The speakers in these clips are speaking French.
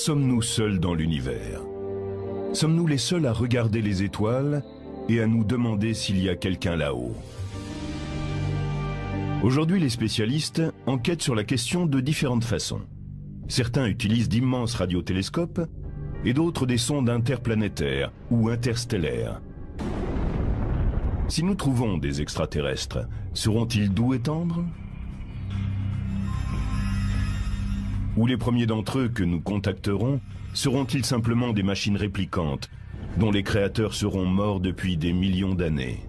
Sommes-nous seuls dans l'univers? Sommes-nous les seuls à regarder les étoiles et à nous demander s'il y a quelqu'un là-haut? Aujourd'hui, les spécialistes enquêtent sur la question de différentes façons. Certains utilisent d'immenses radiotélescopes et d'autres des sondes interplanétaires ou interstellaires. Si nous trouvons des extraterrestres, seront-ils doux et tendres? Ou les premiers d'entre eux que nous contacterons seront-ils simplement des machines réplicantes dont les créateurs seront morts depuis des millions d'années?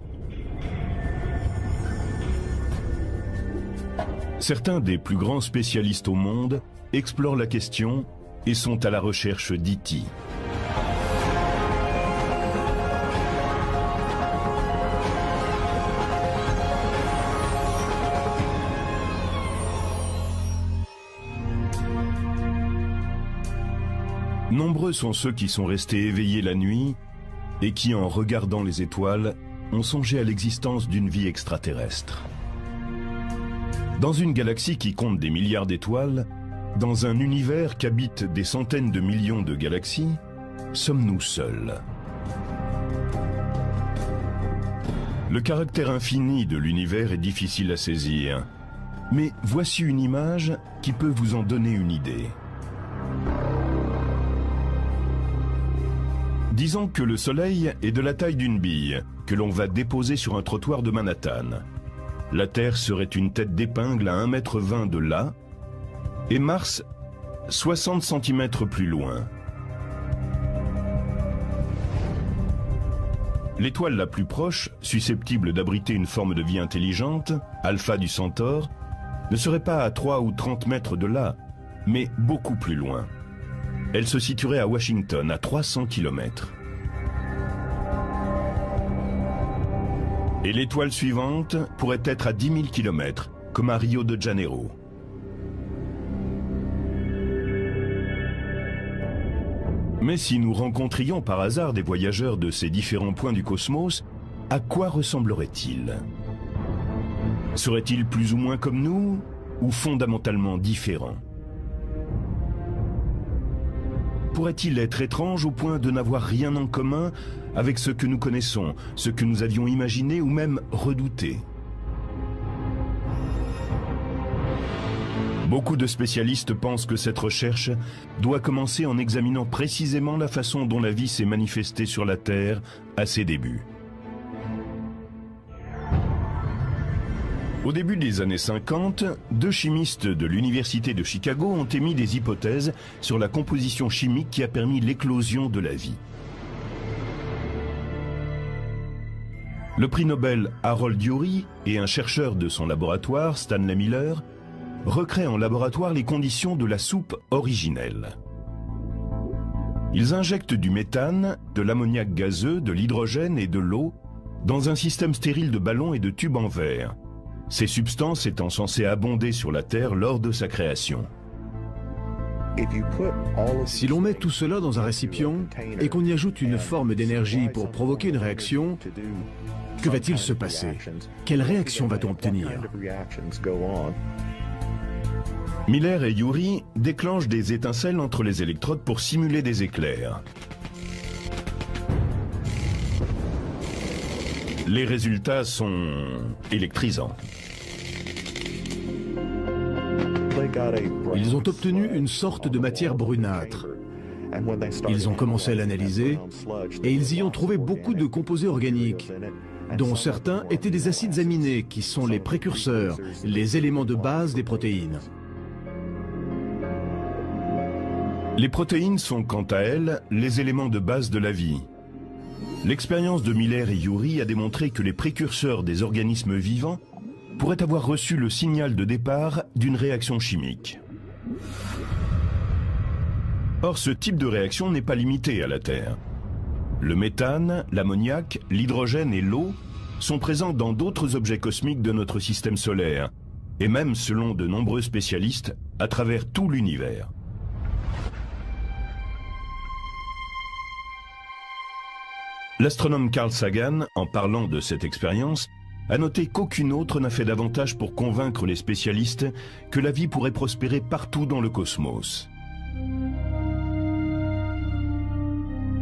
Certains des plus grands spécialistes au monde explorent la question et sont à la recherche d'E.T. Nombreux sont ceux qui sont restés éveillés la nuit et qui, en regardant les étoiles, ont songé à l'existence d'une vie extraterrestre. Dans une galaxie qui compte des milliards d'étoiles, dans un univers qu'habitent des centaines de millions de galaxies, sommes-nous seuls? Le caractère infini de l'univers est difficile à saisir, mais voici une image qui peut vous en donner une idée. Disons que le Soleil est de la taille d'une bille que l'on va déposer sur un trottoir de Manhattan. La Terre serait une tête d'épingle à 1,20 m de là, et Mars 60 cm plus loin. L'étoile la plus proche, susceptible d'abriter une forme de vie intelligente, Alpha du Centaure, ne serait pas à 3 ou 30 mètres de là, mais beaucoup plus loin. Elle se situerait à Washington, à 300 km. Et l'étoile suivante pourrait être à 10 000 km, comme à Rio de Janeiro. Mais si nous rencontrions par hasard des voyageurs de ces différents points du cosmos, à quoi ressembleraient-ils? Seraient-ils plus ou moins comme nous, ou fondamentalement différents? Pourrait-il être étrange au point de n'avoir rien en commun avec ce que nous connaissons, ce que nous avions imaginé ou même redouté? Beaucoup de spécialistes pensent que cette recherche doit commencer en examinant précisément la façon dont la vie s'est manifestée sur la Terre à ses débuts. Au début des années 50, deux chimistes de l'Université de Chicago ont émis des hypothèses sur la composition chimique qui a permis l'éclosion de la vie. Le prix Nobel Harold Urey et un chercheur de son laboratoire, Stanley Miller, recréent en laboratoire les conditions de la soupe originelle. Ils injectent du méthane, de l'ammoniac gazeux, de l'hydrogène et de l'eau dans un système stérile de ballons et de tubes en verre, ces substances étant censées abonder sur la Terre lors de sa création. Si l'on met tout cela dans un récipient et qu'on y ajoute une forme d'énergie pour provoquer une réaction, que va-t-il se passer? Quelle réaction va-t-on obtenir? Miller et Urey déclenchent des étincelles entre les électrodes pour simuler des éclairs. Les résultats sont électrisants. Ils ont obtenu une sorte de matière brunâtre. Ils ont commencé à l'analyser et ils y ont trouvé beaucoup de composés organiques, dont certains étaient des acides aminés qui sont les précurseurs, les éléments de base des protéines. Les protéines sont quant à elles les éléments de base de la vie. L'expérience de Miller et Urey a démontré que les précurseurs des organismes vivants pourraient avoir reçu le signal de départ d'une réaction chimique. Or, ce type de réaction n'est pas limité à la Terre. Le méthane, l'ammoniac, l'hydrogène et l'eau sont présents dans d'autres objets cosmiques de notre système solaire, et même, selon de nombreux spécialistes, à travers tout l'univers. L'astronome Carl Sagan, en parlant de cette expérience, a noté qu'aucune autre n'a fait davantage pour convaincre les spécialistes que la vie pourrait prospérer partout dans le cosmos.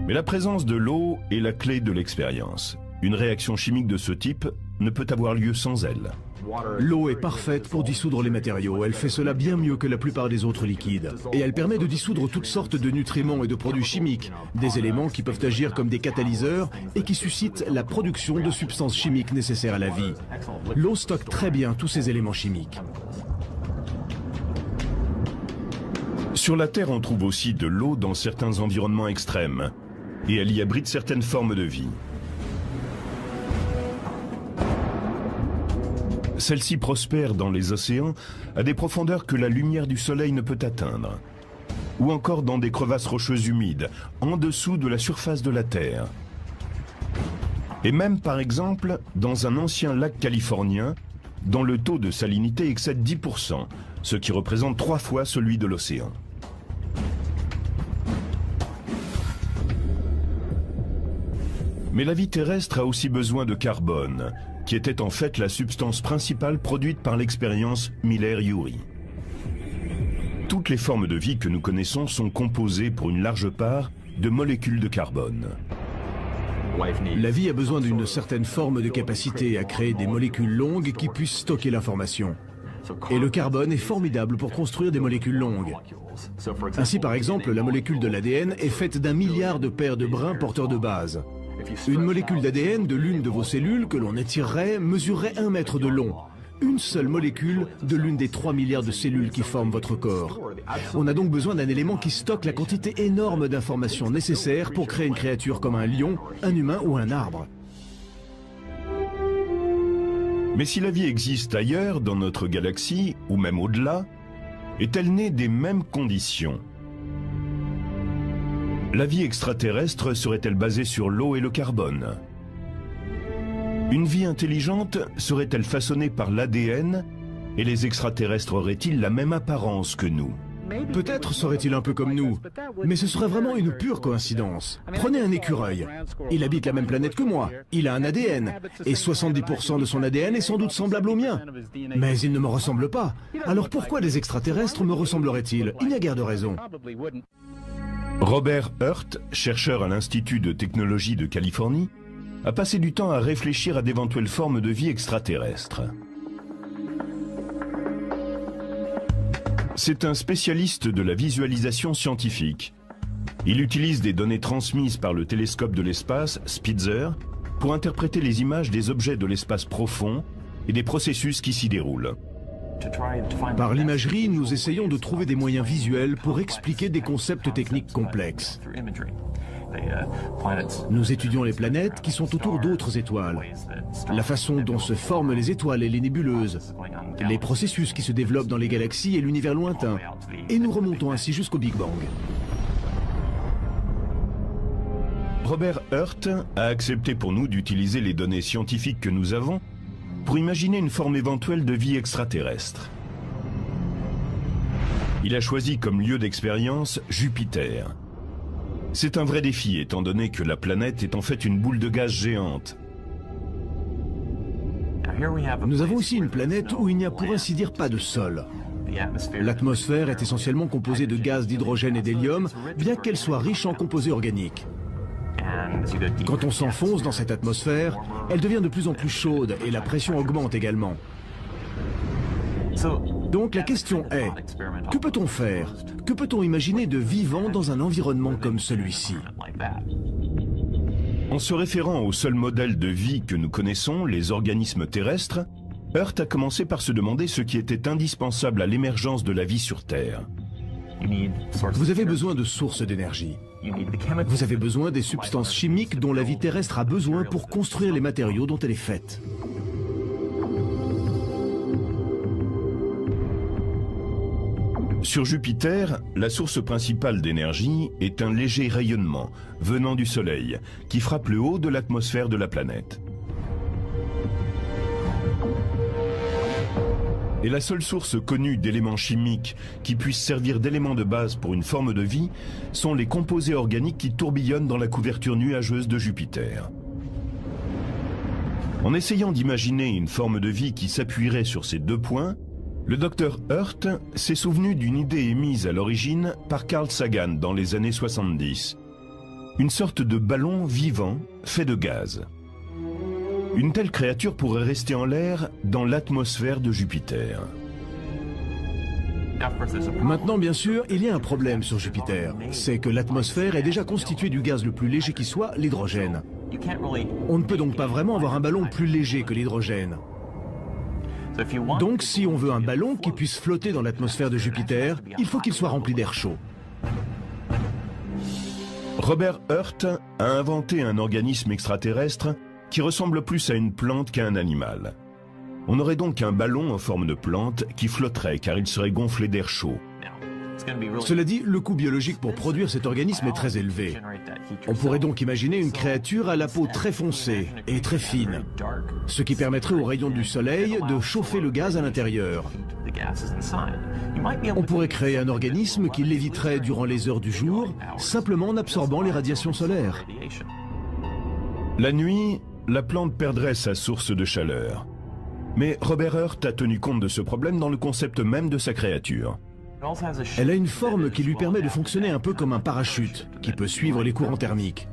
Mais la présence de l'eau est la clé de l'expérience. Une réaction chimique de ce type ne peut avoir lieu sans elle. L'eau est parfaite pour dissoudre les matériaux. Elle fait cela bien mieux que la plupart des autres liquides. Et elle permet de dissoudre toutes sortes de nutriments et de produits chimiques, des éléments qui peuvent agir comme des catalyseurs et qui suscitent la production de substances chimiques nécessaires à la vie. L'eau stocke très bien tous ces éléments chimiques. Sur la Terre, on trouve aussi de l'eau dans certains environnements extrêmes, et elle y abrite certaines formes de vie. Celle-ci prospère dans les océans à des profondeurs que la lumière du soleil ne peut atteindre, ou encore dans des crevasses rocheuses humides, en dessous de la surface de la Terre. Et même, par exemple, dans un ancien lac californien, dont le taux de salinité excède 10%, ce qui représente 3 fois celui de l'océan. Mais la vie terrestre a aussi besoin de carbone, qui était en fait la substance principale produite par l'expérience Miller-Urey. Toutes les formes de vie que nous connaissons sont composées pour une large part de molécules de carbone. La vie a besoin d'une certaine forme de capacité à créer des molécules longues qui puissent stocker l'information. Et le carbone est formidable pour construire des molécules longues. Ainsi, par exemple, la molécule de l'ADN est faite d'1 milliard de paires de brins porteurs de base. Une molécule d'ADN de l'une de vos cellules que l'on étirerait mesurerait 1 mètre de long. Une seule molécule de l'une des 3 milliards de cellules qui forment votre corps. On a donc besoin d'un élément qui stocke la quantité énorme d'informations nécessaires pour créer une créature comme un lion, un humain ou un arbre. Mais si la vie existe ailleurs, dans notre galaxie, ou même au-delà, est-elle née des mêmes conditions ? La vie extraterrestre serait-elle basée sur l'eau et le carbone? Une vie intelligente serait-elle façonnée par l'ADN et les extraterrestres auraient-ils la même apparence que nous? Peut-être serait-il un peu comme nous, mais ce serait vraiment une pure coïncidence. Prenez un écureuil. Il habite la même planète que moi. Il a un ADN, et 70% de son ADN est sans doute semblable au mien. Mais il ne me ressemble pas. Alors pourquoi les extraterrestres me ressembleraient-ils? Il n'y a guère de raison. Robert Hurt, chercheur à l'Institut de technologie de Californie, a passé du temps à réfléchir à d'éventuelles formes de vie extraterrestres. C'est un spécialiste de la visualisation scientifique. Il utilise des données transmises par le télescope de l'espace, Spitzer, pour interpréter les images des objets de l'espace profond et des processus qui s'y déroulent. Par l'imagerie, nous essayons de trouver des moyens visuels pour expliquer des concepts techniques complexes. Nous étudions les planètes qui sont autour d'autres étoiles, la façon dont se forment les étoiles et les nébuleuses, les processus qui se développent dans les galaxies et l'univers lointain, et nous remontons ainsi jusqu'au Big Bang. Robert Hurt a accepté pour nous d'utiliser les données scientifiques que nous avons pour imaginer une forme éventuelle de vie extraterrestre. Il a choisi comme lieu d'expérience Jupiter. C'est un vrai défi étant donné que la planète est en fait une boule de gaz géante. Nous avons aussi une planète où il n'y a pour ainsi dire pas de sol. L'atmosphère est essentiellement composée de gaz d'hydrogène et d'hélium, bien qu'elle soit riche en composés organiques. Quand on s'enfonce dans cette atmosphère, elle devient de plus en plus chaude et la pression augmente également. Donc la question est, que peut-on faire? Que peut-on imaginer de vivant dans un environnement comme celui-ci? En se référant au seul modèle de vie que nous connaissons, les organismes terrestres, Hurt a commencé par se demander ce qui était indispensable à l'émergence de la vie sur Terre. Vous avez besoin de sources d'énergie. Vous avez besoin des substances chimiques dont la vie terrestre a besoin pour construire les matériaux dont elle est faite. Sur Jupiter, la source principale d'énergie est un léger rayonnement venant du Soleil qui frappe le haut de l'atmosphère de la planète. Et la seule source connue d'éléments chimiques qui puissent servir d'éléments de base pour une forme de vie sont les composés organiques qui tourbillonnent dans la couverture nuageuse de Jupiter. En essayant d'imaginer une forme de vie qui s'appuierait sur ces deux points, le Dr Hurt s'est souvenu d'une idée émise à l'origine par Carl Sagan dans les années 70. une sorte de ballon vivant fait de gaz. Une telle créature pourrait rester en l'air dans l'atmosphère de Jupiter. Maintenant, bien sûr, il y a un problème sur Jupiter. C'est que l'atmosphère est déjà constituée du gaz le plus léger qui soit, l'hydrogène. On ne peut donc pas vraiment avoir un ballon plus léger que l'hydrogène. Donc, si on veut un ballon qui puisse flotter dans l'atmosphère de Jupiter, il faut qu'il soit rempli d'air chaud. Robert Hurt a inventé un organisme extraterrestre qui ressemble plus à une plante qu'à un animal. On aurait donc un ballon en forme de plante qui flotterait car il serait gonflé d'air chaud. Cela dit, le coût biologique pour produire cet organisme est très élevé. On pourrait donc imaginer une créature à la peau très foncée et très fine, ce qui permettrait aux rayons du soleil de chauffer le gaz à l'intérieur. On pourrait créer un organisme qui léviterait durant les heures du jour, simplement en absorbant les radiations solaires. La nuit, la plante perdrait sa source de chaleur. Mais Robert Hurt a tenu compte de ce problème dans le concept même de sa créature. Elle a une forme qui lui permet de fonctionner un peu comme un parachute, qui peut suivre les courants thermiques.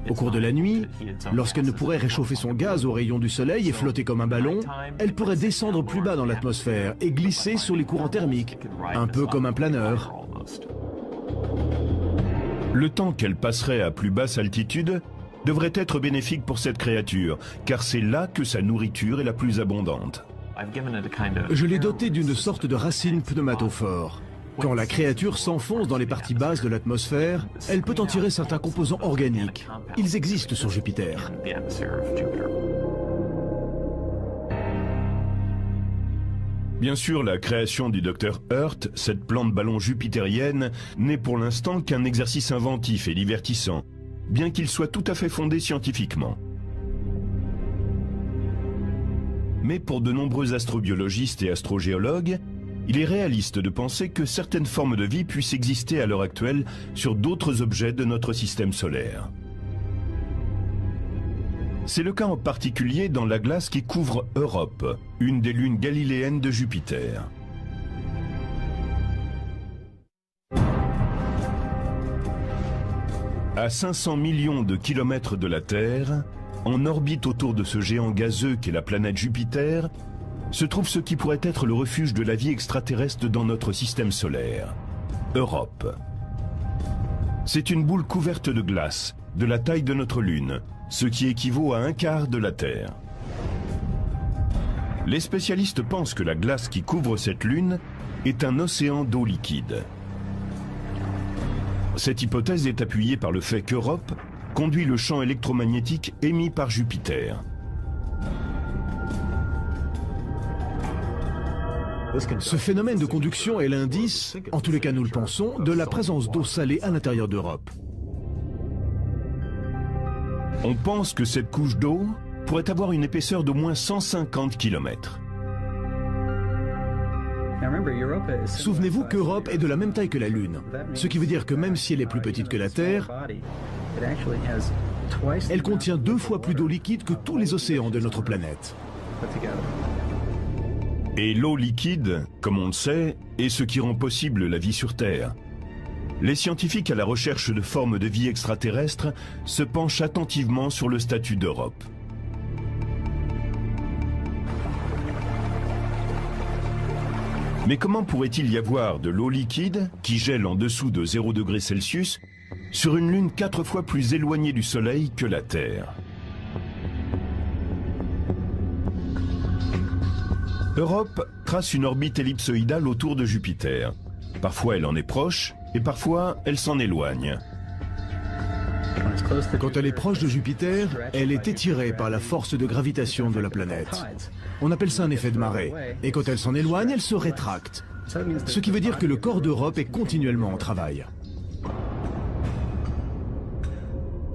Au cours de la nuit, lorsqu'elle ne pourrait réchauffer son gaz aux rayons du soleil et flotter comme un ballon, elle pourrait descendre plus bas dans l'atmosphère et glisser sur les courants thermiques, un peu comme un planeur. Le temps qu'elle passerait à plus basse altitude devrait être bénéfique pour cette créature, car c'est là que sa nourriture est la plus abondante. Je l'ai dotée d'une sorte de racine pneumatophore. Quand la créature s'enfonce dans les parties basses de l'atmosphère, elle peut en tirer certains composants organiques. Ils existent sur Jupiter. Bien sûr, la création du Dr Hurt, cette plante ballon jupitérienne, n'est pour l'instant qu'un exercice inventif et divertissant, bien qu'il soit tout à fait fondé scientifiquement. Mais pour de nombreux astrobiologistes et astrogéologues, il est réaliste de penser que certaines formes de vie puissent exister à l'heure actuelle sur d'autres objets de notre système solaire. C'est le cas en particulier dans la glace qui couvre Europe, une des lunes galiléennes de Jupiter. À 500 millions de kilomètres de la Terre, en orbite autour de ce géant gazeux qu'est la planète Jupiter, se trouve ce qui pourrait être le refuge de la vie extraterrestre dans notre système solaire, Europe. C'est une boule couverte de glace, de la taille de notre Lune, ce qui équivaut à un quart de la Terre. Les spécialistes pensent que la glace qui couvre cette Lune est un océan d'eau liquide. Cette hypothèse est appuyée par le fait qu'Europe conduit le champ électromagnétique émis par Jupiter. Ce phénomène de conduction est l'indice, en tous les cas nous le pensons, de la présence d'eau salée à l'intérieur d'Europe. On pense que cette couche d'eau pourrait avoir une épaisseur d'au moins 150 km. Souvenez-vous qu'Europe est de la même taille que la Lune, ce qui veut dire que même si elle est plus petite que la Terre, elle contient 2 fois plus d'eau liquide que tous les océans de notre planète. Et l'eau liquide, comme on le sait, est ce qui rend possible la vie sur Terre. Les scientifiques à la recherche de formes de vie extraterrestres se penchent attentivement sur le statut d'Europe. Mais comment pourrait-il y avoir de l'eau liquide, qui gèle en dessous de 0 degré Celsius, sur une Lune 4 fois plus éloignée du Soleil que la Terre? Europe trace une orbite ellipsoïdale autour de Jupiter. Parfois elle en est proche, et parfois elle s'en éloigne. Quand elle est proche de Jupiter, elle est étirée par la force de gravitation de la planète. On appelle ça un effet de marée. Et quand elle s'en éloigne, elle se rétracte. Ce qui veut dire que le corps d'Europe est continuellement en travail.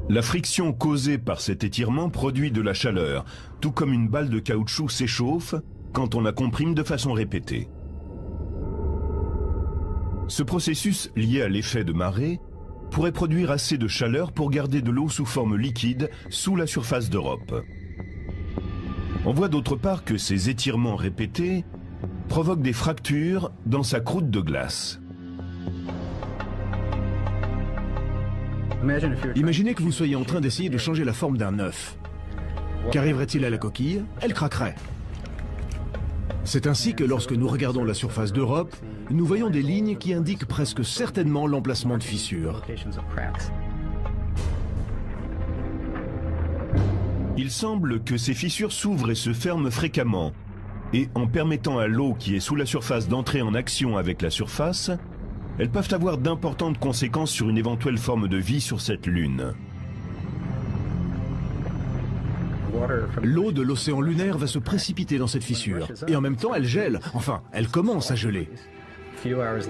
La friction causée par cet étirement produit de la chaleur, tout comme une balle de caoutchouc s'échauffe quand on la comprime de façon répétée. Ce processus lié à l'effet de marée pourrait produire assez de chaleur pour garder de l'eau sous forme liquide sous la surface d'Europe. On voit d'autre part que ces étirements répétés provoquent des fractures dans sa croûte de glace. Imaginez que vous soyez en train d'essayer de changer la forme d'un œuf. Qu'arriverait-il à la coquille? Elle craquerait. C'est ainsi que lorsque nous regardons la surface d'Europe, nous voyons des lignes qui indiquent presque certainement l'emplacement de fissures. Il semble que ces fissures s'ouvrent et se ferment fréquemment, et en permettant à l'eau qui est sous la surface d'entrer en action avec la surface, elles peuvent avoir d'importantes conséquences sur une éventuelle forme de vie sur cette lune. L'eau de l'océan lunaire va se précipiter dans cette fissure, et en même temps elle gèle, enfin elle commence à geler.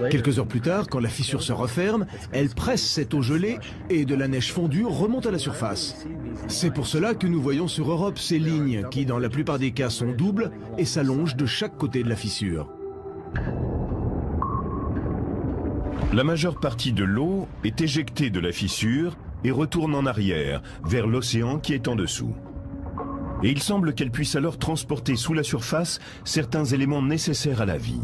Quelques heures plus tard, quand la fissure se referme, elle presse cette eau gelée et de la neige fondue remonte à la surface. C'est pour cela que nous voyons sur Europe ces lignes qui, dans la plupart des cas, sont doubles et s'allongent de chaque côté de la fissure. La majeure partie de l'eau est éjectée de la fissure et retourne en arrière, vers l'océan qui est en dessous. Et il semble qu'elle puisse alors transporter sous la surface certains éléments nécessaires à la vie.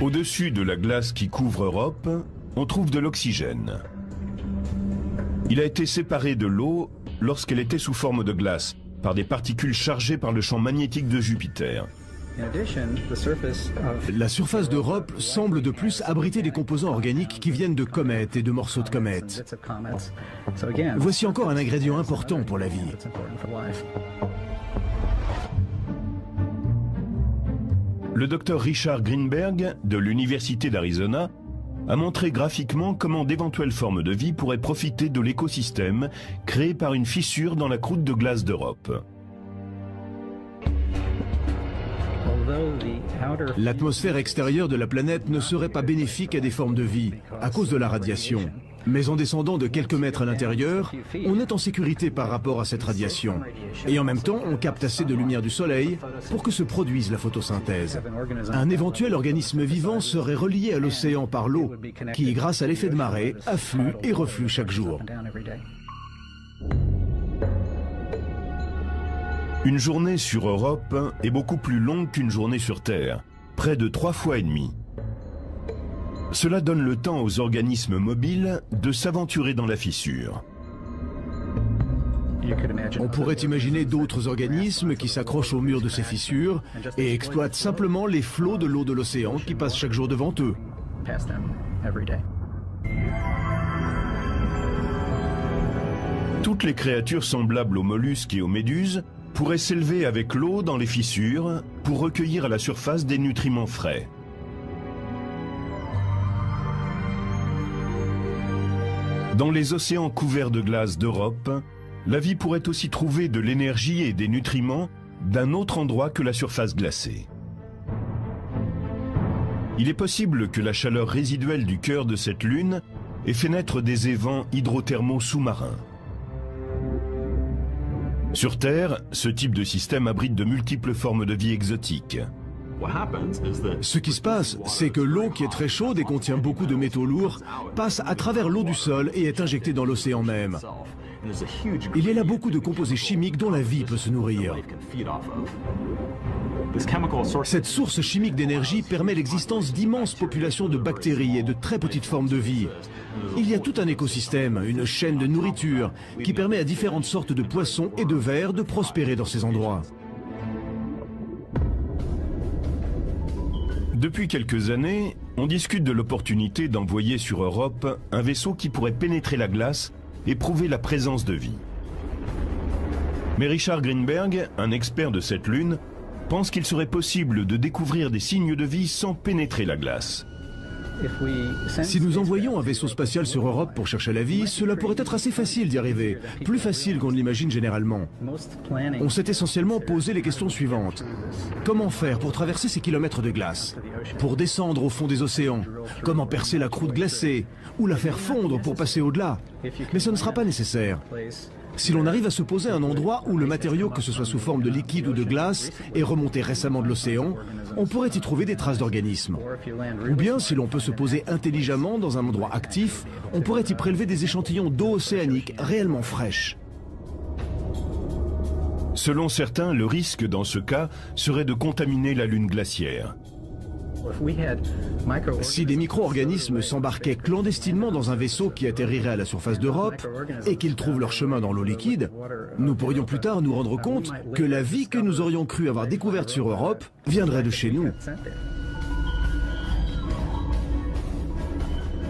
Au-dessus de la glace qui couvre Europe, on trouve de l'oxygène. Il a été séparé de l'eau lorsqu'elle était sous forme de glace, par des particules chargées par le champ magnétique de Jupiter. La surface d'Europe semble de plus abriter des composants organiques qui viennent de comètes et de morceaux de comètes. Voici encore un ingrédient important pour la vie. Le docteur Richard Greenberg, de l'Université d'Arizona, a montré graphiquement comment d'éventuelles formes de vie pourraient profiter de l'écosystème créé par une fissure dans la croûte de glace d'Europe. L'atmosphère extérieure de la planète ne serait pas bénéfique à des formes de vie, à cause de la radiation. Mais en descendant de quelques mètres à l'intérieur, on est en sécurité par rapport à cette radiation. Et en même temps, on capte assez de lumière du soleil pour que se produise la photosynthèse. Un éventuel organisme vivant serait relié à l'océan par l'eau, qui, grâce à l'effet de marée, afflue et reflue chaque jour. Une journée sur Europe est beaucoup plus longue qu'une journée sur Terre, près de 3 fois et demi. Cela donne le temps aux organismes mobiles de s'aventurer dans la fissure. On pourrait imaginer d'autres organismes qui s'accrochent au mur de ces fissures et exploitent simplement les flots de l'eau de l'océan qui passent chaque jour devant eux. Toutes les créatures semblables aux mollusques et aux méduses pourraient s'élever avec l'eau dans les fissures pour recueillir à la surface des nutriments frais. Dans les océans couverts de glace d'Europe, la vie pourrait aussi trouver de l'énergie et des nutriments d'un autre endroit que la surface glacée. Il est possible que la chaleur résiduelle du cœur de cette lune ait fait naître des évents hydrothermaux sous-marins. Sur Terre, ce type de système abrite de multiples formes de vie exotiques. Ce qui se passe, c'est que l'eau qui est très chaude et contient beaucoup de métaux lourds passe à travers l'eau du sol et est injectée dans l'océan même. Il y a là beaucoup de composés chimiques dont la vie peut se nourrir. Cette source chimique d'énergie permet l'existence d'immenses populations de bactéries et de très petites formes de vie. Il y a tout un écosystème, une chaîne de nourriture, qui permet à différentes sortes de poissons et de vers de prospérer dans ces endroits. Depuis quelques années, on discute de l'opportunité d'envoyer sur Europe un vaisseau qui pourrait pénétrer la glace et prouver la présence de vie. Mais Richard Greenberg, un expert de cette lune, pense qu'il serait possible de découvrir des signes de vie sans pénétrer la glace. Si nous envoyons un vaisseau spatial sur Europe pour chercher la vie, cela pourrait être assez facile d'y arriver, plus facile qu'on ne l'imagine généralement. On s'est essentiellement posé les questions suivantes. Comment faire pour traverser ces kilomètres de glace? Pour descendre au fond des océans? Comment percer la croûte glacée? Ou la faire fondre pour passer au-delà? Mais ce ne sera pas nécessaire. Si l'on arrive à se poser à un endroit où le matériau, que ce soit sous forme de liquide ou de glace, est remonté récemment de l'océan, on pourrait y trouver des traces d'organismes. Ou bien, si l'on peut se poser intelligemment dans un endroit actif, on pourrait y prélever des échantillons d'eau océanique réellement fraîche. Selon certains, le risque dans ce cas serait de contaminer la lune glaciaire. Si des micro-organismes s'embarquaient clandestinement dans un vaisseau qui atterrirait à la surface d'Europe et qu'ils trouvent leur chemin dans l'eau liquide, nous pourrions plus tard nous rendre compte que la vie que nous aurions cru avoir découverte sur Europe viendrait de chez nous.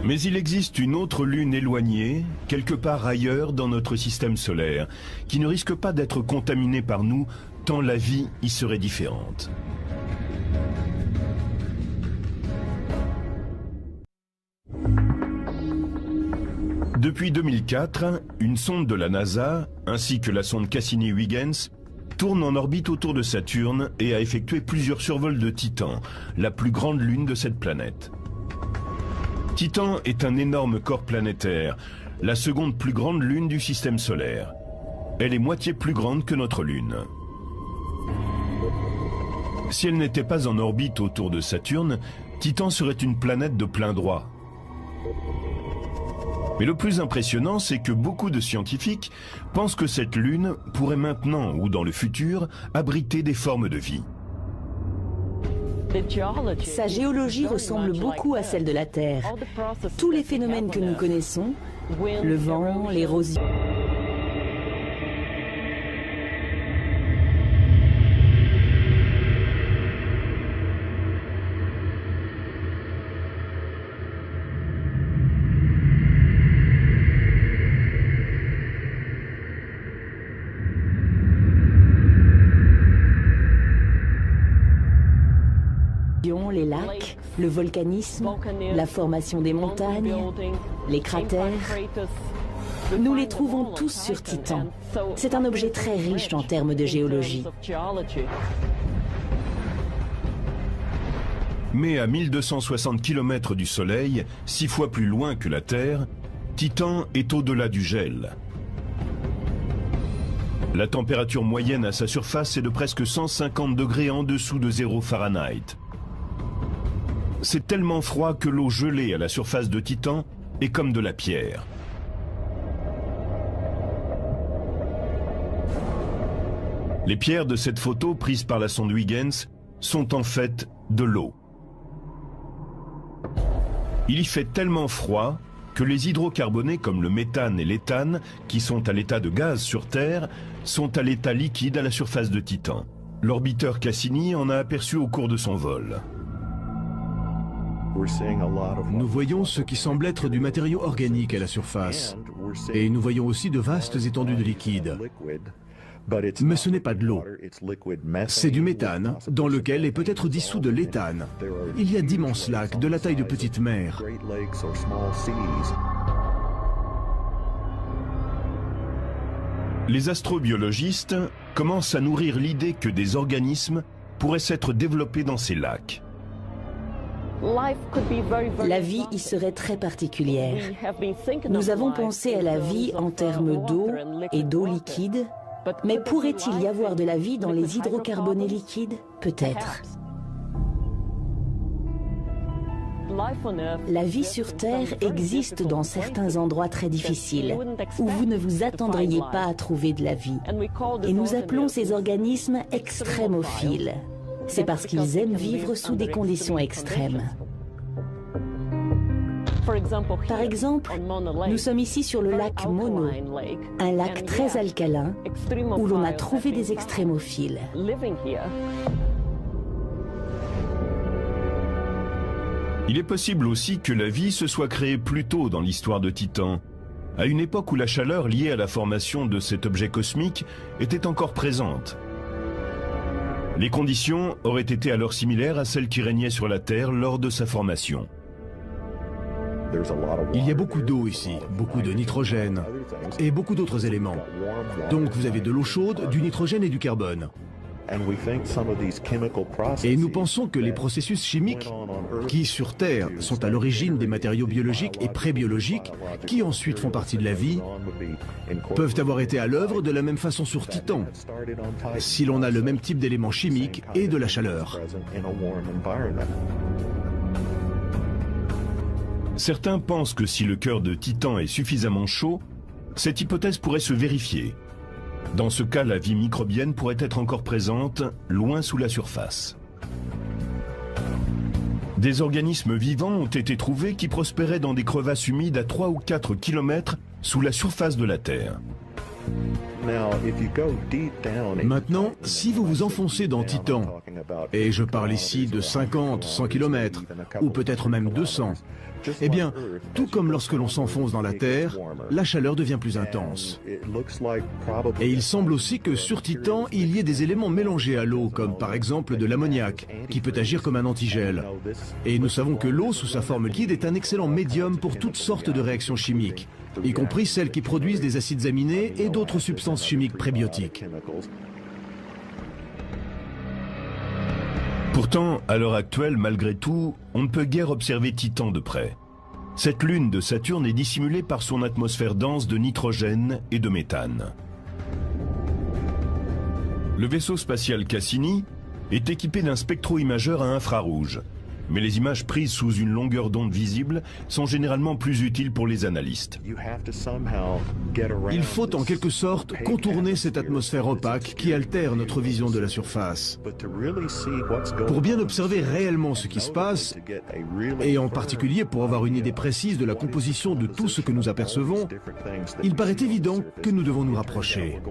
Mais il existe une autre lune éloignée, quelque part ailleurs dans notre système solaire, qui ne risque pas d'être contaminée par nous, tant la vie y serait différente. Depuis 2004, une sonde de la NASA, ainsi que la sonde Cassini-Huygens, tourne en orbite autour de Saturne et a effectué plusieurs survols de Titan, la plus grande lune de cette planète. Titan est un énorme corps planétaire, la seconde plus grande lune du système solaire. Elle est moitié plus grande que notre lune. Si elle n'était pas en orbite autour de Saturne, Titan serait une planète de plein droit. Mais le plus impressionnant, c'est que beaucoup de scientifiques pensent que cette lune pourrait maintenant ou dans le futur abriter des formes de vie. Sa géologie ressemble beaucoup à celle de la Terre. Tous les phénomènes que nous connaissons, le vent, l'érosion, les lacs, le volcanisme, la formation des montagnes, les cratères. Nous les trouvons tous sur Titan. C'est un objet très riche en termes de géologie. Mais à 1260 km du Soleil, 6 fois plus loin que la Terre, Titan est au-delà du gel. La température moyenne à sa surface est de presque 150 degrés en dessous de 0 Fahrenheit. C'est tellement froid que l'eau gelée à la surface de Titan est comme de la pierre. Les pierres de cette photo prise par la sonde Huygens sont en fait de l'eau. Il y fait tellement froid que les hydrocarbonés comme le méthane et l'éthane, qui sont à l'état de gaz sur Terre, sont à l'état liquide à la surface de Titan. L'orbiteur Cassini en a aperçu au cours de son vol. Nous voyons ce qui semble être du matériau organique à la surface. Et nous voyons aussi de vastes étendues de liquide. Mais ce n'est pas de l'eau. C'est du méthane, dans lequel est peut-être dissous de l'éthane. Il y a d'immenses lacs, de la taille de petites mers. Les astrobiologistes commencent à nourrir l'idée que des organismes pourraient s'être développés dans ces lacs. La vie y serait très particulière. Nous avons pensé à la vie en termes d'eau et d'eau liquide, mais pourrait-il y avoir de la vie dans les hydrocarbonés liquides? Peut-être. La vie sur Terre existe dans certains endroits très difficiles, où vous ne vous attendriez pas à trouver de la vie. Et nous appelons ces organismes extrémophiles. C'est parce qu'ils aiment vivre sous des conditions extrêmes. Par exemple, nous sommes ici sur le lac Mono, un lac très alcalin où l'on a trouvé des extrémophiles. Il est possible aussi que la vie se soit créée plus tôt dans l'histoire de Titan, à une époque où la chaleur liée à la formation de cet objet cosmique était encore présente. Les conditions auraient été alors similaires à celles qui régnaient sur la Terre lors de sa formation. Il y a beaucoup d'eau ici, beaucoup de nitrogène et beaucoup d'autres éléments. Donc vous avez de l'eau chaude, du nitrogène et du carbone. Et nous pensons que les processus chimiques qui, sur Terre, sont à l'origine des matériaux biologiques et prébiologiques, qui ensuite font partie de la vie, peuvent avoir été à l'œuvre de la même façon sur Titan, si l'on a le même type d'éléments chimiques et de la chaleur. Certains pensent que si le cœur de Titan est suffisamment chaud, cette hypothèse pourrait se vérifier. Dans ce cas, la vie microbienne pourrait être encore présente, loin sous la surface. Des organismes vivants ont été trouvés qui prospéraient dans des crevasses humides à 3 ou 4 kilomètres sous la surface de la Terre. Maintenant, si vous vous enfoncez dans Titan, et je parle ici de 50, 100 km, ou peut-être même 200, eh bien, tout comme lorsque l'on s'enfonce dans la Terre, la chaleur devient plus intense. Et il semble aussi que sur Titan, il y ait des éléments mélangés à l'eau, comme par exemple de l'ammoniac, qui peut agir comme un antigel. Et nous savons que l'eau, sous sa forme liquide, est un excellent médium pour toutes sortes de réactions chimiques, y compris celles qui produisent des acides aminés et d'autres substances chimiques prébiotiques. Pourtant, à l'heure actuelle, malgré tout, on ne peut guère observer Titan de près. Cette lune de Saturne est dissimulée par son atmosphère dense de nitrogène et de méthane. Le vaisseau spatial Cassini est équipé d'un spectro-imageur à infrarouge. Mais les images prises sous une longueur d'onde visible sont généralement plus utiles pour les analystes. Il faut en quelque sorte contourner cette atmosphère opaque qui altère notre vision de la surface. Pour bien observer réellement ce qui se passe, et en particulier pour avoir une idée précise de la composition de tout ce que nous apercevons, il paraît évident que nous devons nous rapprocher.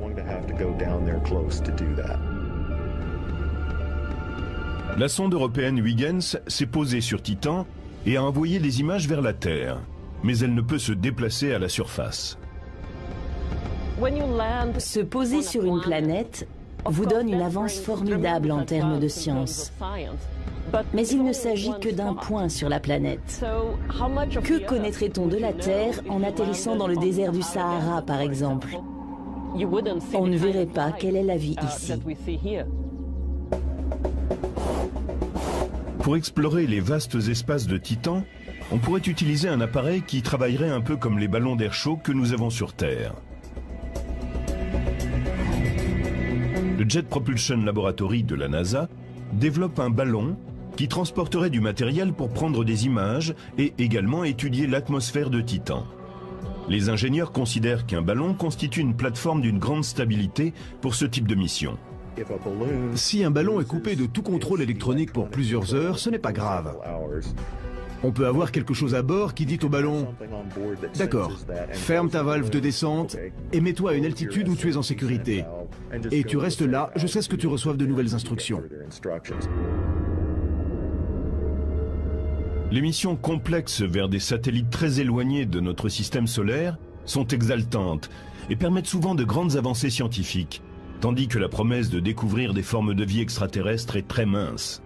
La sonde européenne Huygens s'est posée sur Titan et a envoyé des images vers la Terre, mais elle ne peut se déplacer à la surface. Se poser sur une planète vous donne une avance formidable en termes de science. Mais il ne s'agit que d'un point sur la planète. Que connaîtrait-on de la Terre en atterrissant dans le désert du Sahara, par exemple? On ne verrait pas quelle est la vie ici. Pour explorer les vastes espaces de Titan, on pourrait utiliser un appareil qui travaillerait un peu comme les ballons d'air chaud que nous avons sur Terre. Le Jet Propulsion Laboratory de la NASA développe un ballon qui transporterait du matériel pour prendre des images et également étudier l'atmosphère de Titan. Les ingénieurs considèrent qu'un ballon constitue une plateforme d'une grande stabilité pour ce type de mission. Si un ballon est coupé de tout contrôle électronique pour plusieurs heures, ce n'est pas grave. On peut avoir quelque chose à bord qui dit au ballon « D'accord, ferme ta valve de descente et mets-toi à une altitude où tu es en sécurité. Et tu restes là jusqu'à ce que tu reçoives de nouvelles instructions. » Les missions complexes vers des satellites très éloignés de notre système solaire sont exaltantes et permettent souvent de grandes avancées scientifiques, tandis que la promesse de découvrir des formes de vie extraterrestres est très mince.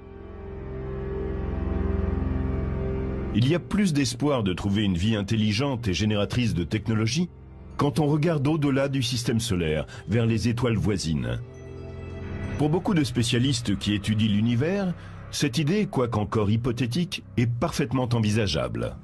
Il y a plus d'espoir de trouver une vie intelligente et génératrice de technologie quand on regarde au-delà du système solaire, vers les étoiles voisines. Pour beaucoup de spécialistes qui étudient l'univers, cette idée, quoique encore hypothétique, est parfaitement envisageable.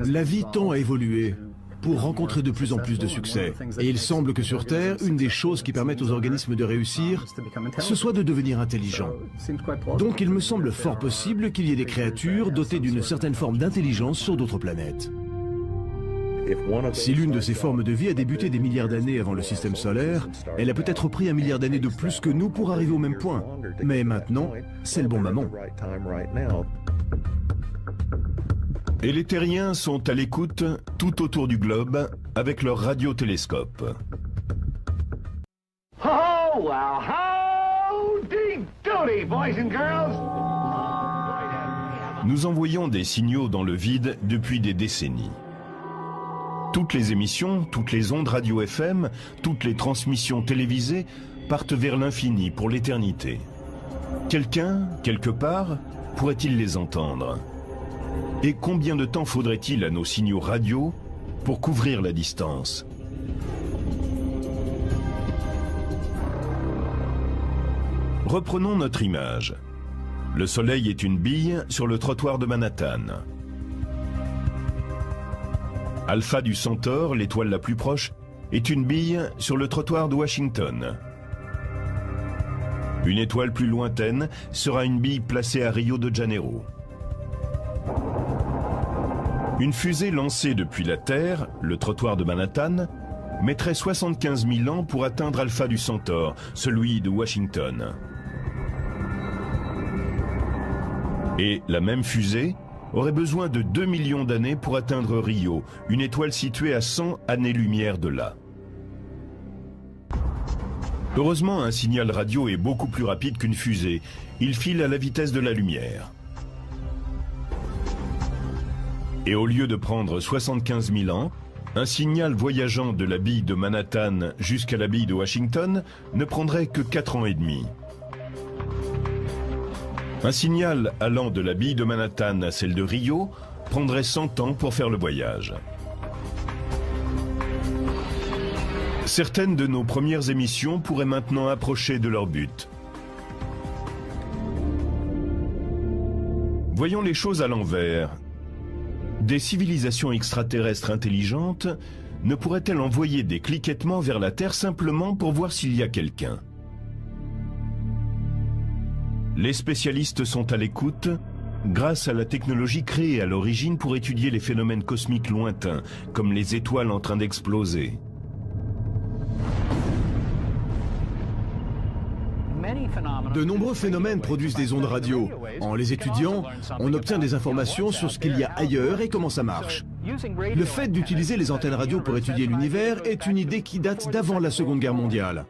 La vie tend à évoluer pour rencontrer de plus en plus de succès. Et il semble que sur Terre, une des choses qui permettent aux organismes de réussir, ce soit de devenir intelligents. Donc il me semble fort possible qu'il y ait des créatures dotées d'une certaine forme d'intelligence sur d'autres planètes. Si l'une de ces formes de vie a débuté des milliards d'années avant le système solaire, elle a peut-être pris 1 milliard d'années de plus que nous pour arriver au même point. Mais maintenant, c'est le bon moment. Et les terriens sont à l'écoute tout autour du globe avec leur radiotélescope. Oh, well, howdy doody, boys and girls! Nous envoyons des signaux dans le vide depuis des décennies. Toutes les émissions, toutes les ondes radio FM, toutes les transmissions télévisées partent vers l'infini pour l'éternité. Quelqu'un, quelque part, pourrait-il les entendre ? Et combien de temps faudrait-il à nos signaux radio pour couvrir la distance ? Reprenons notre image. Le Soleil est une bille sur le trottoir de Manhattan. Alpha du Centaure, l'étoile la plus proche, est une bille sur le trottoir de Washington. Une étoile plus lointaine sera une bille placée à Rio de Janeiro. Une fusée lancée depuis la Terre, le trottoir de Manhattan, mettrait 75 000 ans pour atteindre Alpha du Centaure, celui de Washington. Et la même fusée aurait besoin de 2 millions d'années pour atteindre Rio, une étoile située à 100 années-lumière de là. Heureusement, un signal radio est beaucoup plus rapide qu'une fusée. Il file à la vitesse de la lumière. Et au lieu de prendre 75 000 ans, un signal voyageant de la baie de Manhattan jusqu'à la baie de Washington ne prendrait que 4 ans et demi. Un signal allant de la baie de Manhattan à celle de Rio prendrait 100 ans pour faire le voyage. Certaines de nos premières émissions pourraient maintenant approcher de leur but. Voyons les choses à l'envers. Des civilisations extraterrestres intelligentes ne pourraient-elles envoyer des cliquettements vers la Terre simplement pour voir s'il y a quelqu'un? Les spécialistes sont à l'écoute grâce à la technologie créée à l'origine pour étudier les phénomènes cosmiques lointains, comme les étoiles en train d'exploser. De nombreux phénomènes produisent des ondes radio. En les étudiant, on obtient des informations sur ce qu'il y a ailleurs et comment ça marche. Le fait d'utiliser les antennes radio pour étudier l'univers est une idée qui date d'avant la Seconde Guerre mondiale.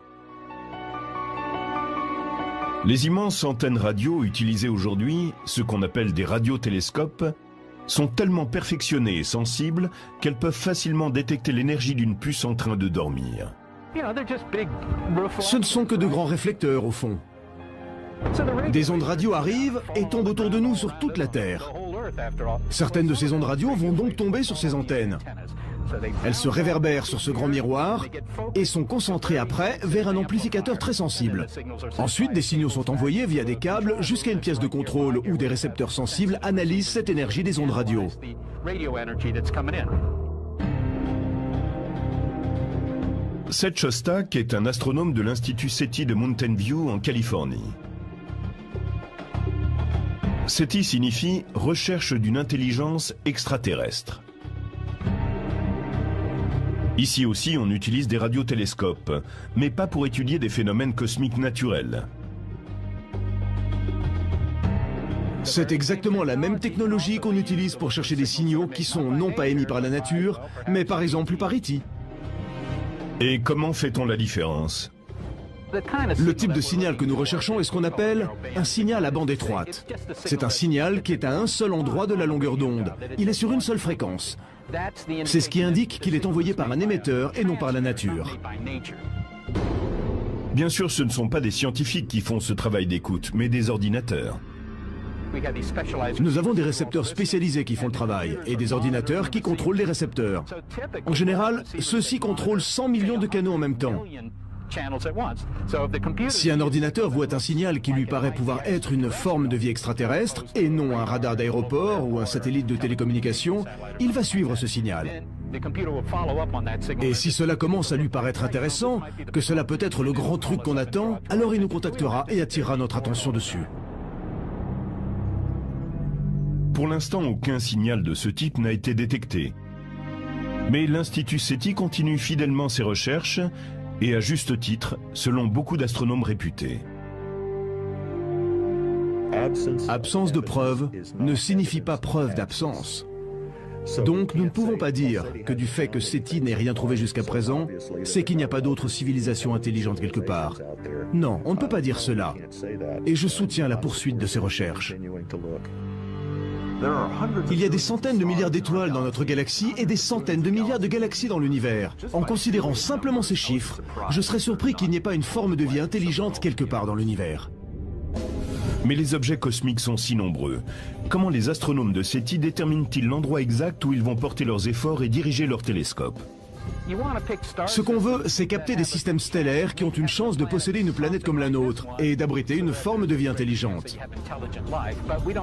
Les immenses antennes radio utilisées aujourd'hui, ce qu'on appelle des radiotélescopes, sont tellement perfectionnées et sensibles qu'elles peuvent facilement détecter l'énergie d'une puce en train de dormir. Ce ne sont que de grands réflecteurs au fond. Des ondes radio arrivent et tombent autour de nous sur toute la Terre. Certaines de ces ondes radio vont donc tomber sur ces antennes. Elles se réverbèrent sur ce grand miroir et sont concentrées après vers un amplificateur très sensible. Ensuite, des signaux sont envoyés via des câbles jusqu'à une pièce de contrôle où des récepteurs sensibles analysent cette énergie des ondes radio. Seth Shostak est un astronome de l'Institut SETI de Mountain View en Californie. SETI signifie « recherche d'une intelligence extraterrestre ». Ici aussi, on utilise des radiotélescopes, mais pas pour étudier des phénomènes cosmiques naturels. C'est exactement la même technologie qu'on utilise pour chercher des signaux qui sont non pas émis par la nature, mais par exemple par E.T. Et comment fait-on la différence? Le type de signal que nous recherchons est ce qu'on appelle un signal à bande étroite. C'est un signal qui est à un seul endroit de la longueur d'onde. Il est sur une seule fréquence. C'est ce qui indique qu'il est envoyé par un émetteur et non par la nature. Bien sûr, ce ne sont pas des scientifiques qui font ce travail d'écoute, mais des ordinateurs. Nous avons des récepteurs spécialisés qui font le travail et des ordinateurs qui contrôlent les récepteurs. En général, ceux-ci contrôlent 100 millions de canaux en même temps. Si un ordinateur voit un signal qui lui paraît pouvoir être une forme de vie extraterrestre et non un radar d'aéroport ou un satellite de télécommunication, il va suivre ce signal. Et si cela commence à lui paraître intéressant, que cela peut être le grand truc qu'on attend, alors il nous contactera et attirera notre attention dessus. Pour l'instant, aucun signal de ce type n'a été détecté. Mais l'Institut SETI continue fidèlement ses recherches, et à juste titre, selon beaucoup d'astronomes réputés. Absence de preuve ne signifie pas preuve d'absence. Donc nous ne pouvons pas dire que du fait que SETI n'ait rien trouvé jusqu'à présent, c'est qu'il n'y a pas d'autre civilisation intelligente quelque part. Non, on ne peut pas dire cela. Et je soutiens la poursuite de ces recherches. Il y a des centaines de milliards d'étoiles dans notre galaxie et des centaines de milliards de galaxies dans l'univers. En considérant simplement ces chiffres, je serais surpris qu'il n'y ait pas une forme de vie intelligente quelque part dans l'univers. Mais les objets cosmiques sont si nombreux. Comment les astronomes de SETI déterminent-ils l'endroit exact où ils vont porter leurs efforts et diriger leurs télescopes? Ce qu'on veut, c'est capter des systèmes stellaires qui ont une chance de posséder une planète comme la nôtre et d'abriter une forme de vie intelligente.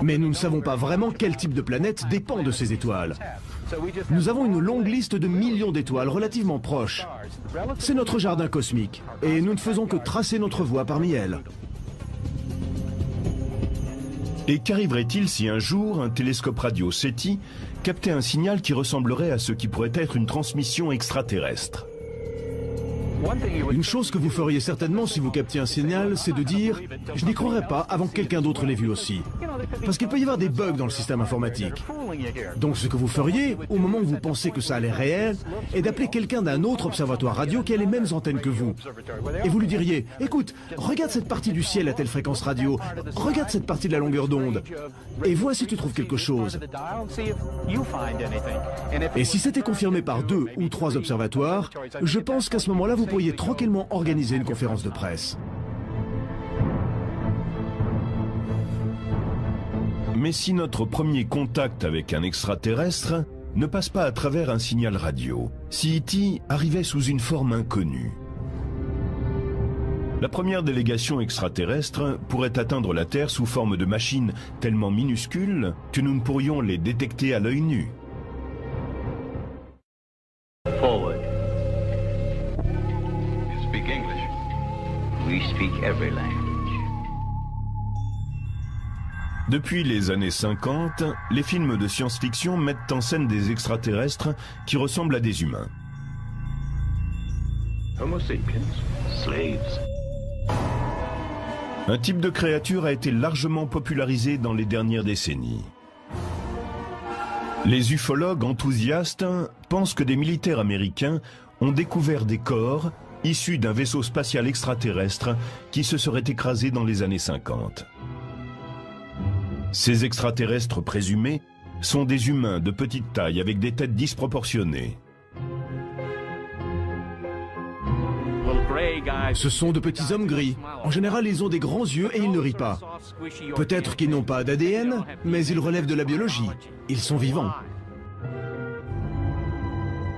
Mais nous ne savons pas vraiment quel type de planète dépend de ces étoiles. Nous avons une longue liste de millions d'étoiles relativement proches. C'est notre jardin cosmique et nous ne faisons que tracer notre voie parmi elles. Et qu'arriverait-il si un jour un télescope radio SETI captait un signal qui ressemblerait à ce qui pourrait être une transmission extraterrestre? Une chose que vous feriez certainement si vous captiez un signal, c'est de dire « je n'y croirais pas avant que quelqu'un d'autre l'ait vu aussi ». Parce qu'il peut y avoir des bugs dans le système informatique. Donc ce que vous feriez, au moment où vous pensez que ça a l'air réel, est d'appeler quelqu'un d'un autre observatoire radio qui a les mêmes antennes que vous. Et vous lui diriez « écoute, regarde cette partie du ciel à telle fréquence radio, regarde cette partie de la longueur d'onde, et vois si tu trouves quelque chose ». Et si c'était confirmé par 2 ou 3 observatoires, je pense qu'à ce moment-là, vous pourriez tranquillement organiser une conférence de presse. Mais si notre premier contact avec un extraterrestre ne passe pas à travers un signal radio, si E.T. arrivait sous une forme inconnue, la première délégation extraterrestre pourrait atteindre la Terre sous forme de machines tellement minuscules que nous ne pourrions les détecter à l'œil nu. Forward. You speak English. We speak every language. Depuis les années 50, les films de science-fiction mettent en scène des extraterrestres qui ressemblent à des humains. Homo sapiens. Slaves. Un type de créature a été largement popularisé dans les dernières décennies. Les ufologues enthousiastes pensent que des militaires américains ont découvert des corps issus d'un vaisseau spatial extraterrestre qui se serait écrasé dans les années 50. Ces extraterrestres présumés sont des humains de petite taille avec des têtes disproportionnées. Ce sont de petits hommes gris. En général, ils ont des grands yeux et ils ne rient pas. Peut-être qu'ils n'ont pas d'ADN, mais ils relèvent de la biologie. Ils sont vivants.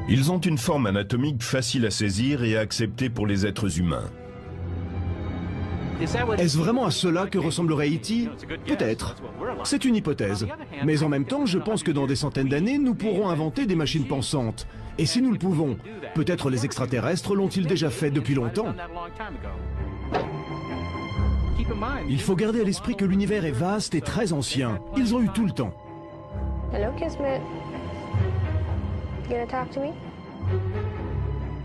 Ils ont une forme anatomique facile à saisir et à accepter pour les êtres humains. Est-ce vraiment à cela que ressemblerait E.T.? Peut-être. C'est une hypothèse. Mais en même temps, je pense que dans des centaines d'années, nous pourrons inventer des machines pensantes. Et si nous le pouvons, peut-être les extraterrestres l'ont-ils déjà fait depuis longtemps. Il faut garder à l'esprit que l'univers est vaste et très ancien. Ils ont eu tout le temps. Hello, Kismet. You gonna talk to me?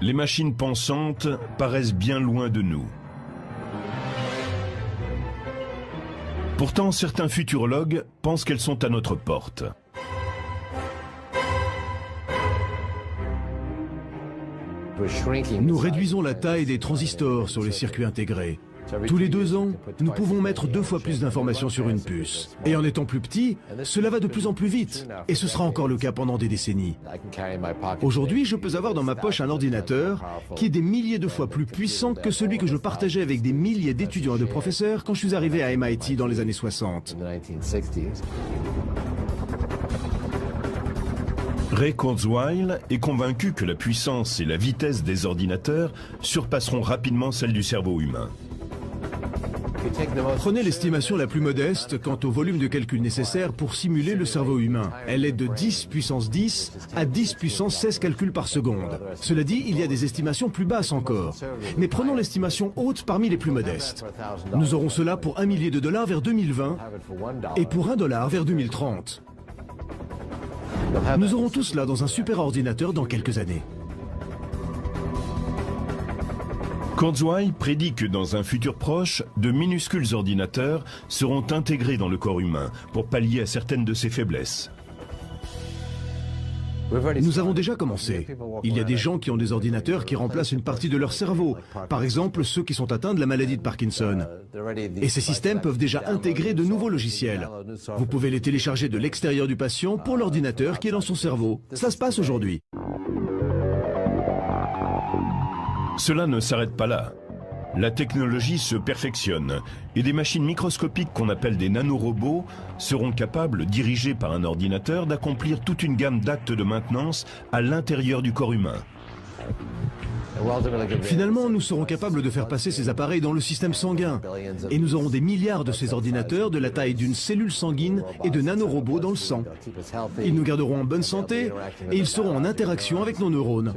Les machines pensantes paraissent bien loin de nous. Pourtant, certains futurologues pensent qu'elles sont à notre porte. Nous réduisons la taille des transistors sur les circuits intégrés. Tous les 2 ans, nous pouvons mettre 2 fois plus d'informations sur une puce. Et en étant plus petit, cela va de plus en plus vite. Et ce sera encore le cas pendant des décennies. Aujourd'hui, je peux avoir dans ma poche un ordinateur qui est des milliers de fois plus puissant que celui que je partageais avec des milliers d'étudiants et de professeurs quand je suis arrivé à MIT dans les années 60. Ray Kurzweil est convaincu que la puissance et la vitesse des ordinateurs surpasseront rapidement celle du cerveau humain. Prenez l'estimation la plus modeste quant au volume de calcul nécessaire pour simuler le cerveau humain. Elle est de 10 puissance 10 à 10 puissance 16 calculs par seconde. Cela dit, il y a des estimations plus basses encore. Mais prenons l'estimation haute parmi les plus modestes. Nous aurons cela pour $1 millier vers 2020 et pour $1 vers 2030. Nous aurons tout cela dans un super ordinateur dans quelques années. Kurzweil prédit que dans un futur proche, de minuscules ordinateurs seront intégrés dans le corps humain pour pallier à certaines de ses faiblesses. Nous avons déjà commencé. Il y a des gens qui ont des ordinateurs qui remplacent une partie de leur cerveau. Par exemple, ceux qui sont atteints de la maladie de Parkinson. Et ces systèmes peuvent déjà intégrer de nouveaux logiciels. Vous pouvez les télécharger de l'extérieur du patient pour l'ordinateur qui est dans son cerveau. Ça se passe aujourd'hui. Cela ne s'arrête pas là. La technologie se perfectionne et des machines microscopiques qu'on appelle des nanorobots seront capables, dirigés par un ordinateur, d'accomplir toute une gamme d'actes de maintenance à l'intérieur du corps humain. Finalement, nous serons capables de faire passer ces appareils dans le système sanguin. Et nous aurons des milliards de ces ordinateurs de la taille d'une cellule sanguine et de nanorobots dans le sang. Ils nous garderont en bonne santé et ils seront en interaction avec nos neurones.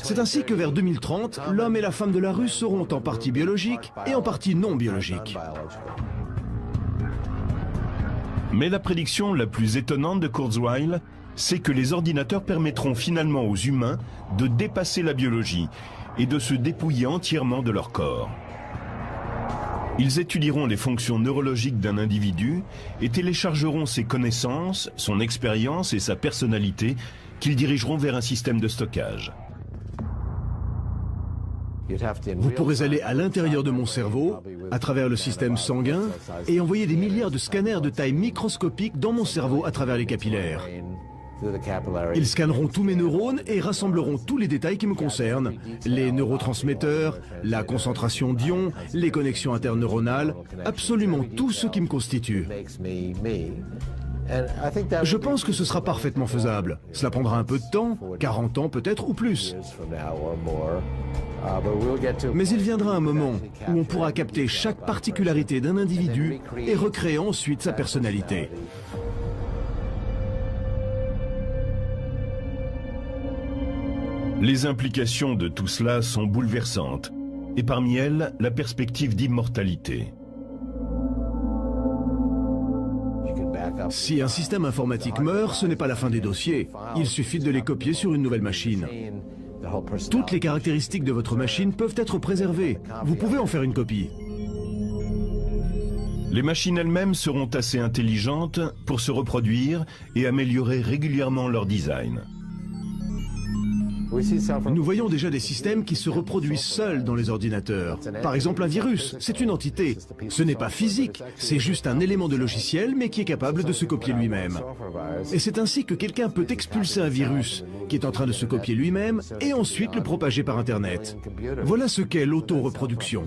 C'est ainsi que vers 2030, l'homme et la femme de la rue seront en partie biologiques et en partie non biologiques. Mais la prédiction la plus étonnante de Kurzweil, c'est que les ordinateurs permettront finalement aux humains de dépasser la biologie et de se dépouiller entièrement de leur corps. Ils étudieront les fonctions neurologiques d'un individu et téléchargeront ses connaissances, son expérience et sa personnalité qu'ils dirigeront vers un système de stockage. Vous pourrez aller à l'intérieur de mon cerveau, à travers le système sanguin, et envoyer des milliards de scanners de taille microscopique dans mon cerveau à travers les capillaires. Ils scanneront tous mes neurones et rassembleront tous les détails qui me concernent. Les neurotransmetteurs, la concentration d'ions, les connexions interneuronales, absolument tout ce qui me constitue. Je pense que ce sera parfaitement faisable. Cela prendra un peu de temps, 40 ans peut-être ou plus. Mais il viendra un moment où on pourra capter chaque particularité d'un individu et recréer ensuite sa personnalité. Les implications de tout cela sont bouleversantes, et parmi elles, la perspective d'immortalité. Si un système informatique meurt, ce n'est pas la fin des dossiers. Il suffit de les copier sur une nouvelle machine. Toutes les caractéristiques de votre machine peuvent être préservées. Vous pouvez en faire une copie. Les machines elles-mêmes seront assez intelligentes pour se reproduire et améliorer régulièrement leur design. Nous voyons déjà des systèmes qui se reproduisent seuls dans les ordinateurs. Par exemple, un virus, c'est une entité. Ce n'est pas physique, c'est juste un élément de logiciel, mais qui est capable de se copier lui-même. Et c'est ainsi que quelqu'un peut expulser un virus qui est en train de se copier lui-même et ensuite le propager par Internet. Voilà ce qu'est l'auto-reproduction.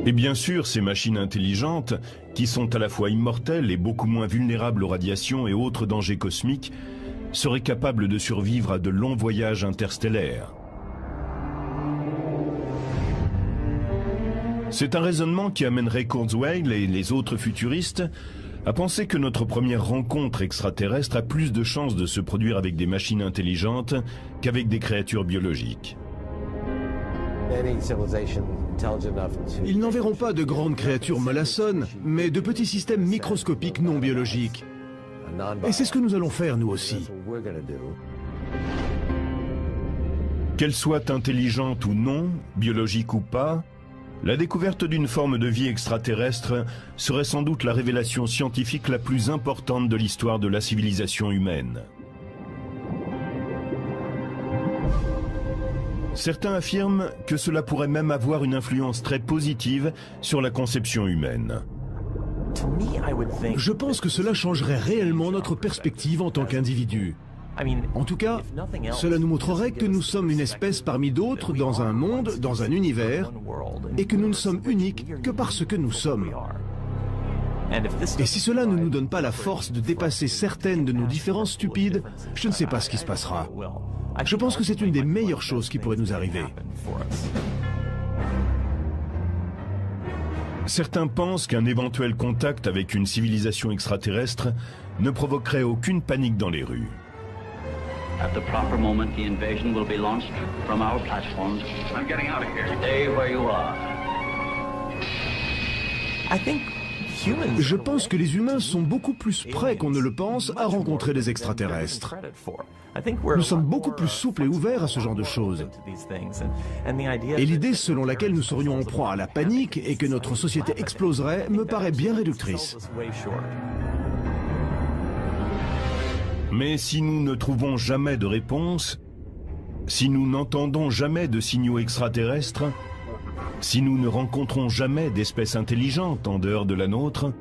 Et bien sûr, ces machines intelligentes, qui sont à la fois immortelles et beaucoup moins vulnérables aux radiations et autres dangers cosmiques, seraient capables de survivre à de longs voyages interstellaires. C'est un raisonnement qui amènerait Kurzweil et les autres futuristes à penser que notre première rencontre extraterrestre a plus de chances de se produire avec des machines intelligentes qu'avec des créatures biologiques. Ils n'enverront pas de grandes créatures mollassonnes, mais de petits systèmes microscopiques non biologiques. Et c'est ce que nous allons faire, nous aussi. Qu'elle soit intelligente ou non, biologique ou pas, la découverte d'une forme de vie extraterrestre serait sans doute la révélation scientifique la plus importante de l'histoire de la civilisation humaine. Certains affirment que cela pourrait même avoir une influence très positive sur la conception humaine. Je pense que cela changerait réellement notre perspective en tant qu'individu. En tout cas, cela nous montrerait que nous sommes une espèce parmi d'autres dans un monde, dans un univers, et que nous ne sommes uniques que parce que nous sommes. Et si cela ne nous donne pas la force de dépasser certaines de nos différences stupides, je ne sais pas ce qui se passera. Je pense que c'est une des meilleures choses qui pourrait nous arriver. Certains pensent qu'un éventuel contact avec une civilisation extraterrestre ne provoquerait aucune panique dans les rues. At the proper moment, the invasion will be launched from our platforms. I'm getting out of here. Stay where you are. Je pense que les humains sont beaucoup plus prêts qu'on ne le pense à rencontrer des extraterrestres. Nous sommes beaucoup plus souples et ouverts à ce genre de choses. Et l'idée selon laquelle nous serions en proie à la panique et que notre société exploserait me paraît bien réductrice. Mais si nous ne trouvons jamais de réponse, si nous n'entendons jamais de signaux extraterrestres, si nous ne rencontrons jamais d'espèces intelligentes en dehors de la nôtre,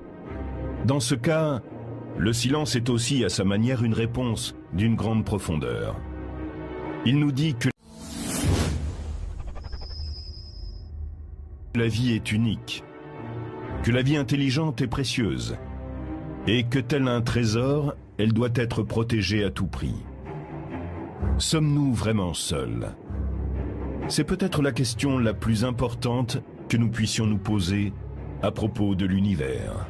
dans ce cas, le silence est aussi à sa manière une réponse d'une grande profondeur. Il nous dit que la vie est unique, que la vie intelligente est précieuse, et que tel un trésor, elle doit être protégée à tout prix. Sommes-nous vraiment seuls ? C'est peut-être la question la plus importante que nous puissions nous poser à propos de l'univers.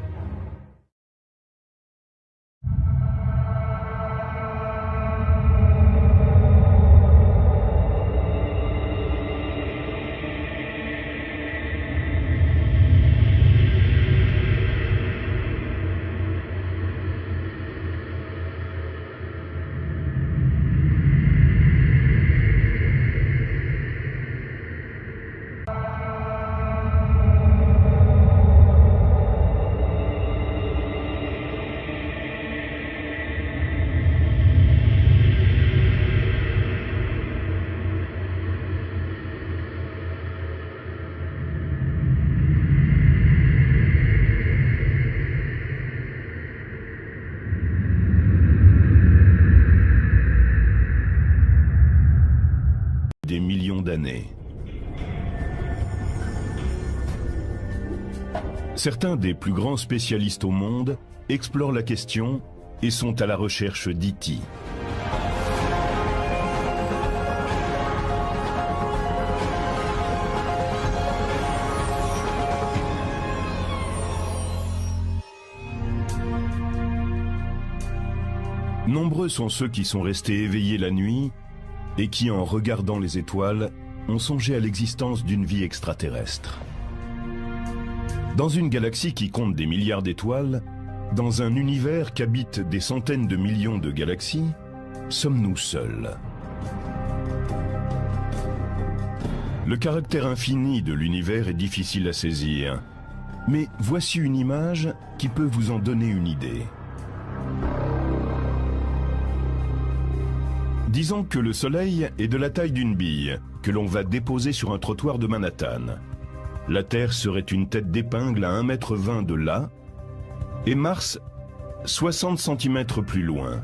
millions d'années. Certains des plus grands spécialistes au monde explorent la question et sont à la recherche d'E.T. Nombreux sont ceux qui sont restés éveillés la nuit et qui, en regardant les étoiles, ont songé à l'existence d'une vie extraterrestre. Dans une galaxie qui compte des milliards d'étoiles, dans un univers qu'habitent des centaines de millions de galaxies, sommes-nous seuls? Le caractère infini de l'univers est difficile à saisir, mais voici une image qui peut vous en donner une idée. Disons que le Soleil est de la taille d'une bille que l'on va déposer sur un trottoir de Manhattan. La Terre serait une tête d'épingle à 1,20 m de là, et Mars 60 cm plus loin.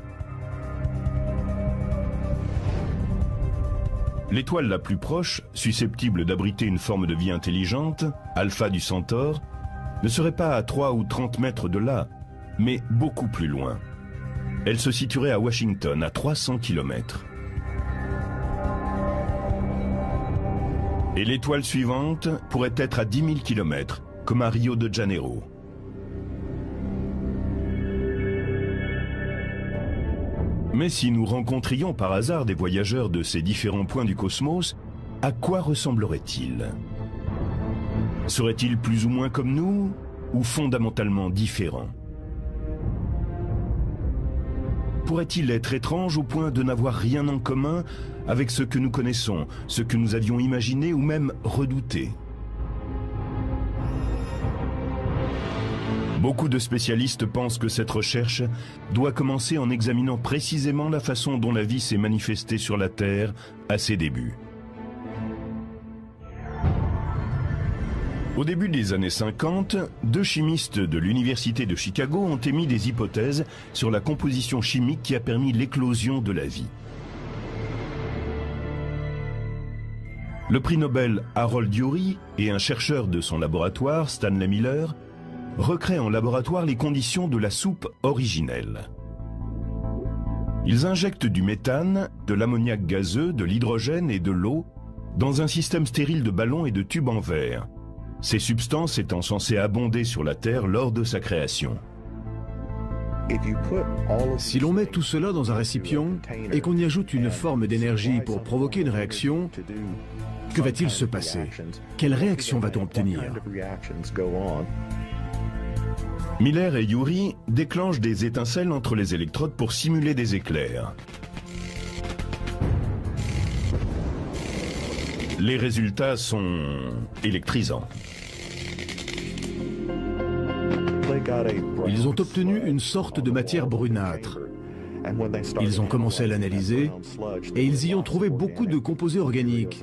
L'étoile la plus proche, susceptible d'abriter une forme de vie intelligente, Alpha du Centaure, ne serait pas à 3 ou 30 mètres de là, mais beaucoup plus loin. Elle se situerait à Washington, à 300 km. Et l'étoile suivante pourrait être à 10 000 km, comme à Rio de Janeiro. Mais si nous rencontrions par hasard des voyageurs de ces différents points du cosmos, à quoi ressembleraient-ils? Seraient-ils plus ou moins comme nous, ou fondamentalement différents? Pourrait-il être étrange au point de n'avoir rien en commun avec ce que nous connaissons, ce que nous avions imaginé ou même redouté? Beaucoup de spécialistes pensent que cette recherche doit commencer en examinant précisément la façon dont la vie s'est manifestée sur la Terre à ses débuts. Au début des années 50, deux chimistes de l'Université de Chicago ont émis des hypothèses sur la composition chimique qui a permis l'éclosion de la vie. Le prix Nobel Harold Urey et un chercheur de son laboratoire, Stanley Miller, recréent en laboratoire les conditions de la soupe originelle. Ils injectent du méthane, de l'ammoniac gazeux, de l'hydrogène et de l'eau dans un système stérile de ballons et de tubes en verre, ces substances étant censées abonder sur la Terre lors de sa création. Si l'on met tout cela dans un récipient et qu'on y ajoute une forme d'énergie pour provoquer une réaction, que va-t-il se passer? Quelle réaction va-t-on obtenir? Miller et Urey déclenchent des étincelles entre les électrodes pour simuler des éclairs. Les résultats sont électrisants. Ils ont obtenu une sorte de matière brunâtre. Ils ont commencé à l'analyser et ils y ont trouvé beaucoup de composés organiques,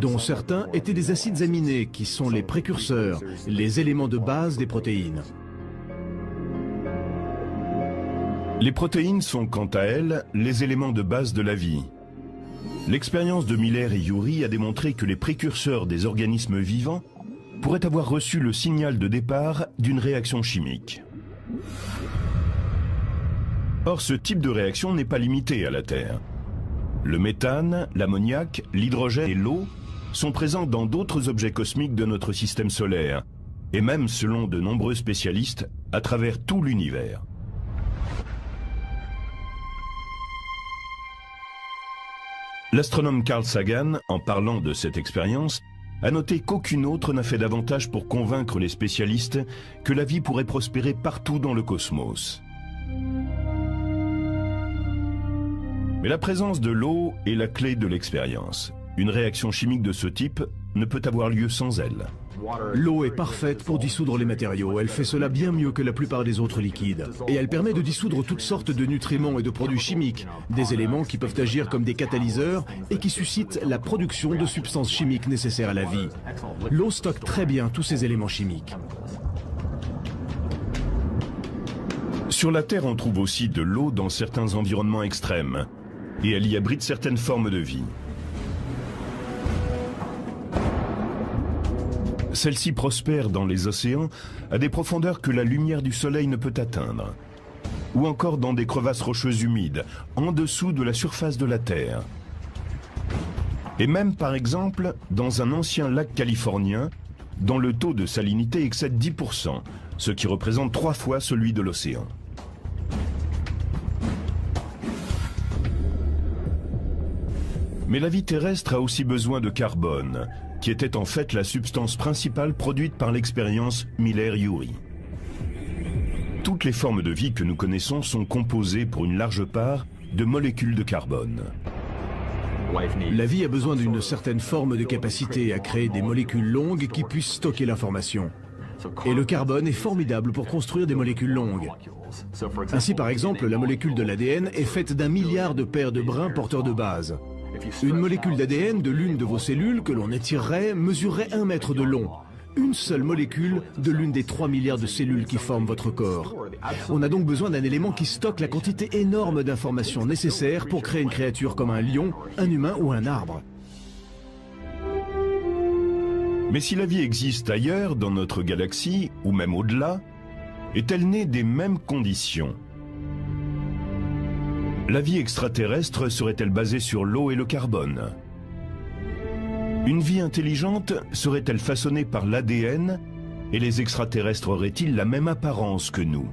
dont certains étaient des acides aminés qui sont les précurseurs, les éléments de base des protéines. Les protéines sont quant à elles les éléments de base de la vie. L'expérience de Miller et Urey a démontré que les précurseurs des organismes vivants pourraient avoir reçu le signal de départ d'une réaction chimique. Or, ce type de réaction n'est pas limité à la Terre. Le méthane, l'ammoniac, l'hydrogène et l'eau sont présents dans d'autres objets cosmiques de notre système solaire, et même, selon de nombreux spécialistes, à travers tout l'univers. L'astronome Carl Sagan, en parlant de cette expérience, a noté qu'aucune autre n'a fait davantage pour convaincre les spécialistes que la vie pourrait prospérer partout dans le cosmos. Mais la présence de l'eau est la clé de l'expérience. Une réaction chimique de ce type ne peut avoir lieu sans elle. L'eau est parfaite pour dissoudre les matériaux. Elle fait cela bien mieux que la plupart des autres liquides. Et elle permet de dissoudre toutes sortes de nutriments et de produits chimiques, des éléments qui peuvent agir comme des catalyseurs et qui suscitent la production de substances chimiques nécessaires à la vie. L'eau stocke très bien tous ces éléments chimiques. Sur la Terre, on trouve aussi de l'eau dans certains environnements extrêmes, et elle y abrite certaines formes de vie. Celle-ci prospère dans les océans à des profondeurs que la lumière du soleil ne peut atteindre, ou encore dans des crevasses rocheuses humides, en dessous de la surface de la Terre. Et même, par exemple, dans un ancien lac californien, dont le taux de salinité excède 10%, ce qui représente 3 fois celui de l'océan. Mais la vie terrestre a aussi besoin de carbone, qui était en fait la substance principale produite par l'expérience Miller-Urey. Toutes les formes de vie que nous connaissons sont composées pour une large part de molécules de carbone. La vie a besoin d'une certaine forme de capacité à créer des molécules longues qui puissent stocker l'information. Et le carbone est formidable pour construire des molécules longues. Ainsi, par exemple, la molécule de l'ADN est faite d'1 milliard de paires de brins porteurs de base. Une molécule d'ADN de l'une de vos cellules que l'on étirerait mesurerait 1 mètre de long. Une seule molécule de l'une des 3 milliards de cellules qui forment votre corps. On a donc besoin d'un élément qui stocke la quantité énorme d'informations nécessaires pour créer une créature comme un lion, un humain ou un arbre. Mais si la vie existe ailleurs, dans notre galaxie, ou même au-delà, est-elle née des mêmes conditions ? La vie extraterrestre serait-elle basée sur l'eau et le carbone ? Une vie intelligente serait-elle façonnée par l'ADN et les extraterrestres auraient-ils la même apparence que nous ?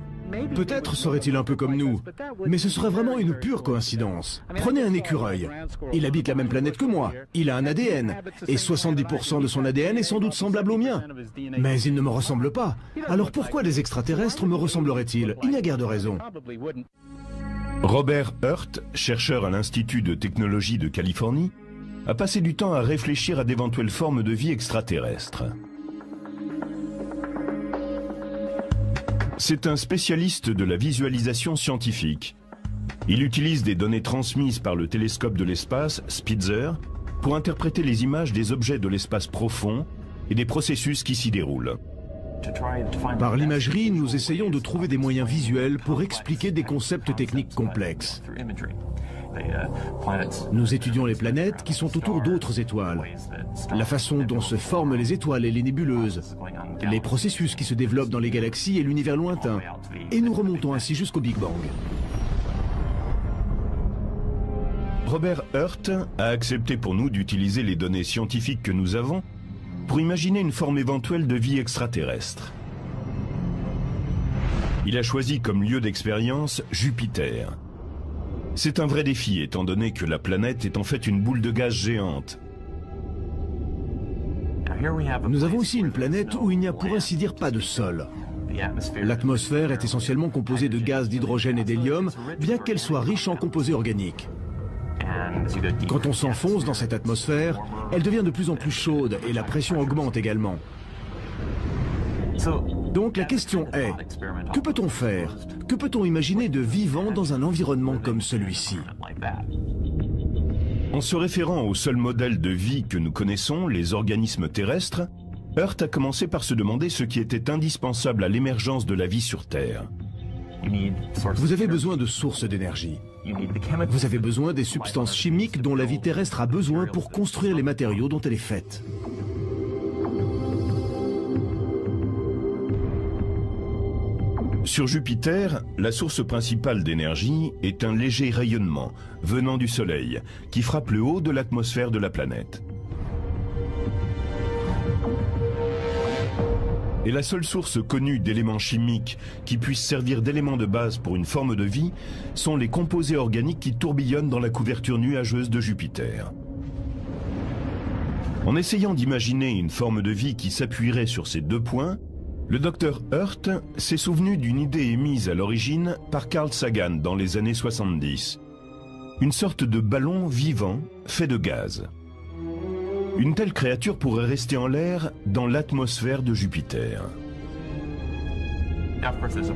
Peut-être serait-il un peu comme nous, mais ce serait vraiment une pure coïncidence. Prenez un écureuil. Il habite la même planète que moi. Il a un ADN. Et 70% de son ADN est sans doute semblable au mien. Mais il ne me ressemble pas. Alors pourquoi les extraterrestres me ressembleraient-ils? Il n'y a guère de raison. Robert Hurt, chercheur à l'Institut de technologie de Californie, a passé du temps à réfléchir à d'éventuelles formes de vie extraterrestres. C'est un spécialiste de la visualisation scientifique. Il utilise des données transmises par le télescope de l'espace, Spitzer, pour interpréter les images des objets de l'espace profond et des processus qui s'y déroulent. Par l'imagerie, nous essayons de trouver des moyens visuels pour expliquer des concepts techniques complexes. Nous étudions les planètes qui sont autour d'autres étoiles, la façon dont se forment les étoiles et les nébuleuses, les processus qui se développent dans les galaxies et l'univers lointain, et nous remontons ainsi jusqu'au Big Bang. Robert Hurt a accepté pour nous d'utiliser les données scientifiques que nous avons pour imaginer une forme éventuelle de vie extraterrestre. Il a choisi comme lieu d'expérience Jupiter. C'est un vrai défi étant donné que la planète est en fait une boule de gaz géante. Nous avons ici une planète où il n'y a pour ainsi dire pas de sol. L'atmosphère est essentiellement composée de gaz d'hydrogène et d'hélium, bien qu'elle soit riche en composés organiques. Quand on s'enfonce dans cette atmosphère, elle devient de plus en plus chaude et la pression augmente également. Donc la question est, que peut-on faire? Que peut-on imaginer de vivant dans un environnement comme celui-ci? En se référant au seul modèle de vie que nous connaissons, les organismes terrestres, Hurt a commencé par se demander ce qui était indispensable à l'émergence de la vie sur Terre. Vous avez besoin de sources d'énergie. Vous avez besoin des substances chimiques dont la vie terrestre a besoin pour construire les matériaux dont elle est faite. Sur Jupiter, la source principale d'énergie est un léger rayonnement venant du Soleil qui frappe le haut de l'atmosphère de la planète. Et la seule source connue d'éléments chimiques qui puissent servir d'éléments de base pour une forme de vie sont les composés organiques qui tourbillonnent dans la couverture nuageuse de Jupiter. En essayant d'imaginer une forme de vie qui s'appuierait sur ces deux points, le Dr Hurt s'est souvenu d'une idée émise à l'origine par Carl Sagan dans les années 70. Une sorte de ballon vivant fait de gaz. Une telle créature pourrait rester en l'air dans l'atmosphère de Jupiter.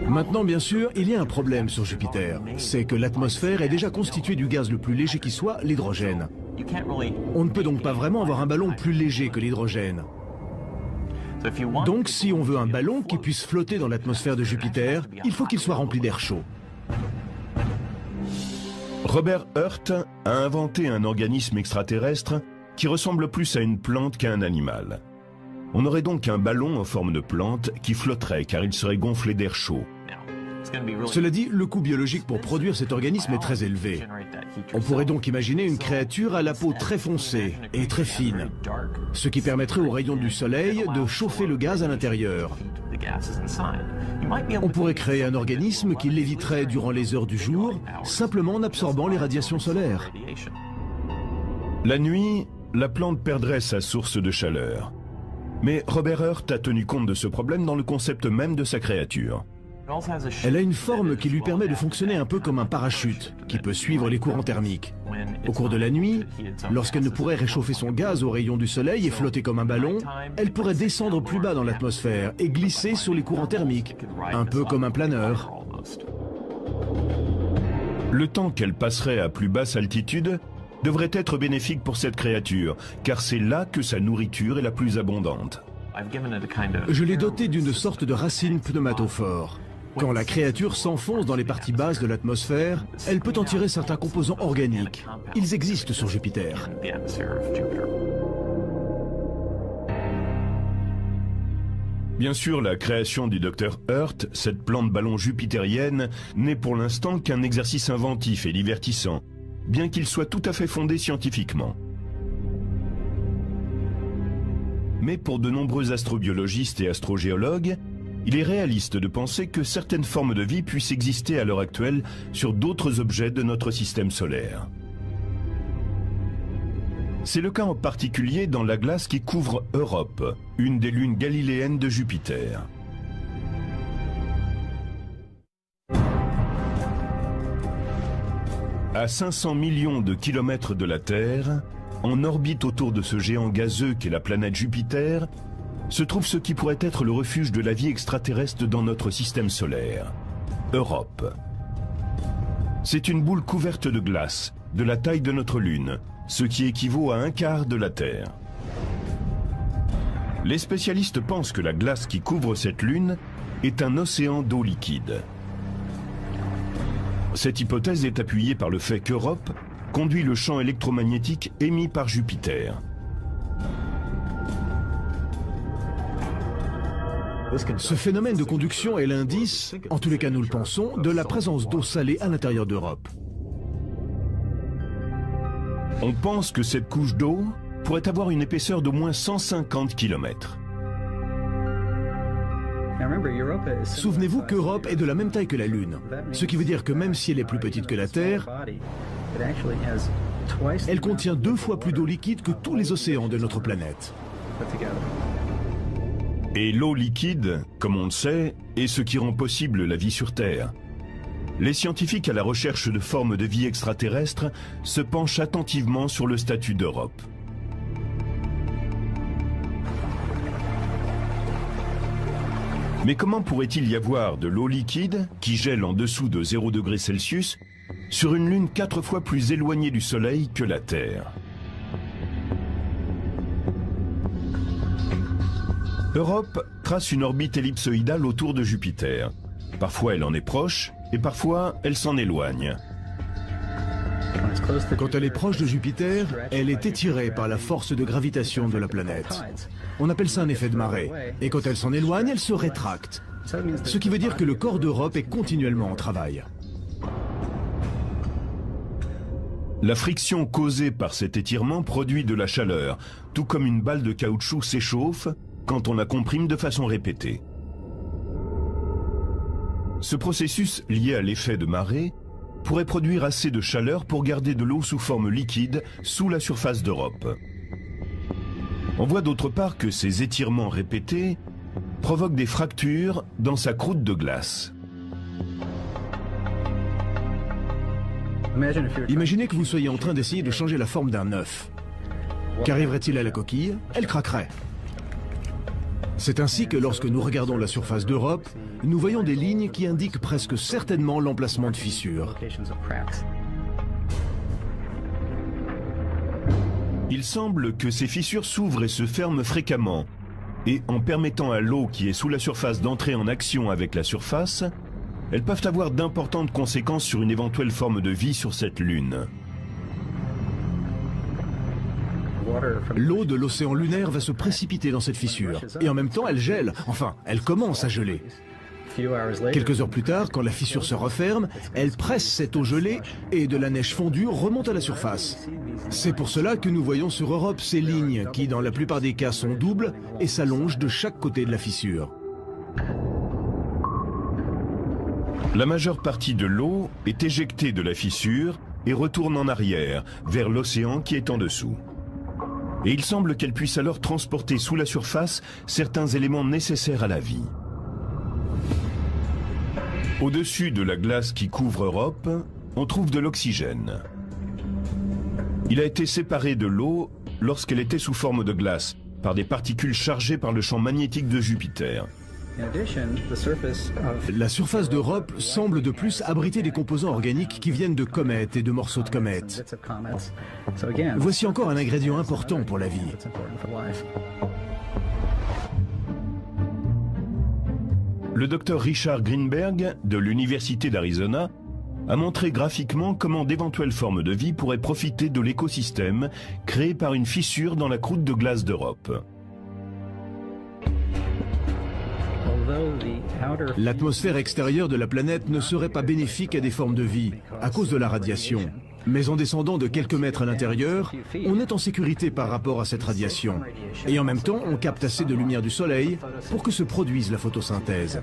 Maintenant, bien sûr, il y a un problème sur Jupiter. C'est que l'atmosphère est déjà constituée du gaz le plus léger qui soit, l'hydrogène. On ne peut donc pas vraiment avoir un ballon plus léger que l'hydrogène. Donc, si on veut un ballon qui puisse flotter dans l'atmosphère de Jupiter, il faut qu'il soit rempli d'air chaud. Robert Hurt a inventé un organisme extraterrestre qui ressemble plus à une plante qu'à un animal. On aurait donc un ballon en forme de plante qui flotterait car il serait gonflé d'air chaud. Cela dit, le coût biologique pour produire cet organisme est très élevé. On pourrait donc imaginer une créature à la peau très foncée et très fine, ce qui permettrait aux rayons du soleil de chauffer le gaz à l'intérieur. On pourrait créer un organisme qui léviterait durant les heures du jour, simplement en absorbant les radiations solaires. La nuit, la plante perdrait sa source de chaleur. Mais Robert Hurt a tenu compte de ce problème dans le concept même de sa créature. Elle a une forme qui lui permet de fonctionner un peu comme un parachute, qui peut suivre les courants thermiques. Au cours de la nuit, lorsqu'elle ne pourrait réchauffer son gaz aux rayons du soleil et flotter comme un ballon, elle pourrait descendre plus bas dans l'atmosphère et glisser sur les courants thermiques, un peu comme un planeur. Le temps qu'elle passerait à plus basse altitude devrait être bénéfique pour cette créature, car c'est là que sa nourriture est la plus abondante. Je l'ai dotée d'une sorte de racine pneumatophore. Quand la créature s'enfonce dans les parties basses de l'atmosphère, elle peut en tirer certains composants organiques. Ils existent sur Jupiter. Bien sûr, la création du Dr Hurt, cette plante ballon jupitérienne, n'est pour l'instant qu'un exercice inventif et divertissant, bien qu'il soit tout à fait fondé scientifiquement. Mais pour de nombreux astrobiologistes et astrogéologues, il est réaliste de penser que certaines formes de vie puissent exister à l'heure actuelle sur d'autres objets de notre système solaire. C'est le cas en particulier dans la glace qui couvre Europe, une des lunes galiléennes de Jupiter. À 500 millions de kilomètres de la Terre, en orbite autour de ce géant gazeux qu'est la planète Jupiter, se trouve ce qui pourrait être le refuge de la vie extraterrestre dans notre système solaire, Europe. C'est une boule couverte de glace, de la taille de notre Lune, ce qui équivaut à un quart de la Terre. Les spécialistes pensent que la glace qui couvre cette Lune est un océan d'eau liquide. Cette hypothèse est appuyée par le fait qu'Europe conduit le champ électromagnétique émis par Jupiter. Ce phénomène de conduction est l'indice, en tous les cas nous le pensons, de la présence d'eau salée à l'intérieur d'Europe. On pense que cette couche d'eau pourrait avoir une épaisseur d'au moins 150 km. Souvenez-vous qu'Europe est de la même taille que la Lune, ce qui veut dire que même si elle est plus petite que la Terre, elle contient 2 fois plus d'eau liquide que tous les océans de notre planète. Et l'eau liquide, comme on le sait, est ce qui rend possible la vie sur Terre. Les scientifiques à la recherche de formes de vie extraterrestres se penchent attentivement sur le statut d'Europe. Mais comment pourrait-il y avoir de l'eau liquide, qui gèle en dessous de 0 degré Celsius, sur une Lune 4 fois plus éloignée du Soleil que la Terre? Europe trace une orbite ellipsoïdale autour de Jupiter. Parfois elle en est proche, et parfois elle s'en éloigne. Quand elle est proche de Jupiter, elle est étirée par la force de gravitation de la planète. On appelle ça un effet de marée. Et quand elle s'en éloigne, elle se rétracte. Ce qui veut dire que le corps d'Europe est continuellement en travail. La friction causée par cet étirement produit de la chaleur, tout comme une balle de caoutchouc s'échauffe quand on la comprime de façon répétée. Ce processus lié à l'effet de marée pourrait produire assez de chaleur pour garder de l'eau sous forme liquide sous la surface d'Europe. On voit d'autre part que ces étirements répétés provoquent des fractures dans sa croûte de glace. Imaginez que vous soyez en train d'essayer de changer la forme d'un œuf. Qu'arriverait-il à la coquille? Elle craquerait. C'est ainsi que lorsque nous regardons la surface d'Europe, nous voyons des lignes qui indiquent presque certainement l'emplacement de fissures. Il semble que ces fissures s'ouvrent et se ferment fréquemment, et en permettant à l'eau qui est sous la surface d'entrer en action avec la surface, elles peuvent avoir d'importantes conséquences sur une éventuelle forme de vie sur cette Lune. L'eau de l'océan lunaire va se précipiter dans cette fissure. Et en même temps, elle gèle. Enfin, elle commence à geler. Quelques heures plus tard, quand la fissure se referme, elle presse cette eau gelée et de la neige fondue remonte à la surface. C'est pour cela que nous voyons sur Europe ces lignes qui, dans la plupart des cas, sont doubles et s'allongent de chaque côté de la fissure. La majeure partie de l'eau est éjectée de la fissure et retourne en arrière, vers l'océan qui est en dessous. Et il semble qu'elle puisse alors transporter sous la surface certains éléments nécessaires à la vie. Au-dessus de la glace qui couvre Europe, on trouve de l'oxygène. Il a été séparé de l'eau lorsqu'elle était sous forme de glace, par des particules chargées par le champ magnétique de Jupiter. La surface d'Europe semble de plus abriter des composants organiques qui viennent de comètes et de morceaux de comètes. Voici encore un ingrédient important pour la vie. Le docteur Richard Greenberg, de l'Université d'Arizona, a montré graphiquement comment d'éventuelles formes de vie pourraient profiter de l'écosystème créé par une fissure dans la croûte de glace d'Europe. L'atmosphère extérieure de la planète ne serait pas bénéfique à des formes de vie, à cause de la radiation. Mais en descendant de quelques mètres à l'intérieur, on est en sécurité par rapport à cette radiation. Et en même temps, on capte assez de lumière du soleil pour que se produise la photosynthèse.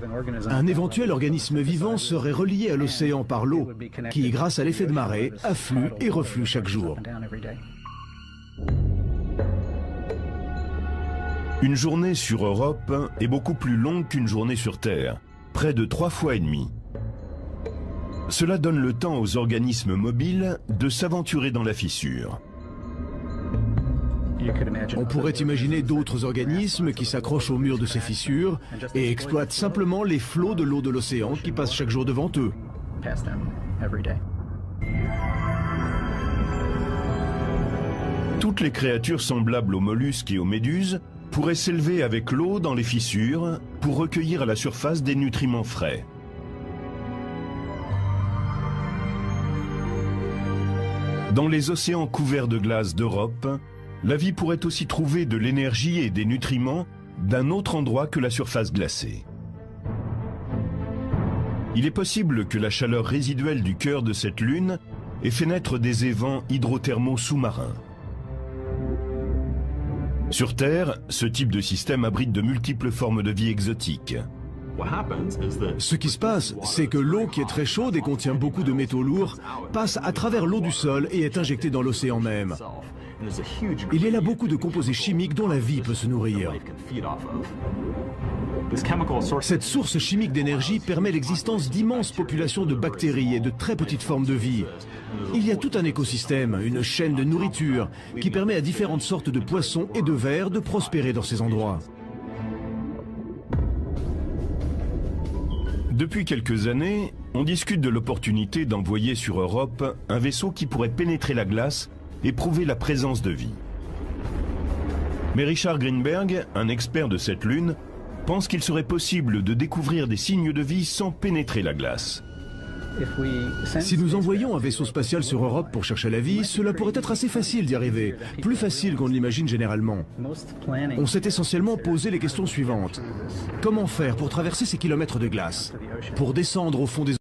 Un éventuel organisme vivant serait relié à l'océan par l'eau, qui, grâce à l'effet de marée, afflue et reflue chaque jour. Une journée sur Europe est beaucoup plus longue qu'une journée sur Terre, près de 3 fois et demi. Cela donne le temps aux organismes mobiles de s'aventurer dans la fissure. On pourrait imaginer d'autres organismes qui s'accrochent au mur de ces fissures et exploitent simplement les flots de l'eau de l'océan qui passent chaque jour devant eux. Toutes les créatures semblables aux mollusques et aux méduses pourraient s'élever avec l'eau dans les fissures pour recueillir à la surface des nutriments frais. Dans les océans couverts de glace d'Europe, la vie pourrait aussi trouver de l'énergie et des nutriments d'un autre endroit que la surface glacée. Il est possible que la chaleur résiduelle du cœur de cette lune ait fait naître des évents hydrothermaux sous-marins. Sur Terre, ce type de système abrite de multiples formes de vie exotiques. Ce qui se passe, c'est que l'eau qui est très chaude et contient beaucoup de métaux lourds passe à travers l'eau du sol et est injectée dans l'océan même. Il y a là beaucoup de composés chimiques dont la vie peut se nourrir. Cette source chimique d'énergie permet l'existence d'immenses populations de bactéries et de très petites formes de vie. Il y a tout un écosystème, une chaîne de nourriture, qui permet à différentes sortes de poissons et de vers de prospérer dans ces endroits. Depuis quelques années, on discute de l'opportunité d'envoyer sur Europe un vaisseau qui pourrait pénétrer la glace et prouver la présence de vie. Mais Richard Greenberg, un expert de cette lune, pense qu'il serait possible de découvrir des signes de vie sans pénétrer la glace. Si nous envoyons un vaisseau spatial sur Europe pour chercher la vie, cela pourrait être assez facile d'y arriver, plus facile qu'on ne l'imagine généralement. On s'est essentiellement posé les questions suivantes. Comment faire pour traverser ces kilomètres de glace? Pour descendre au fond des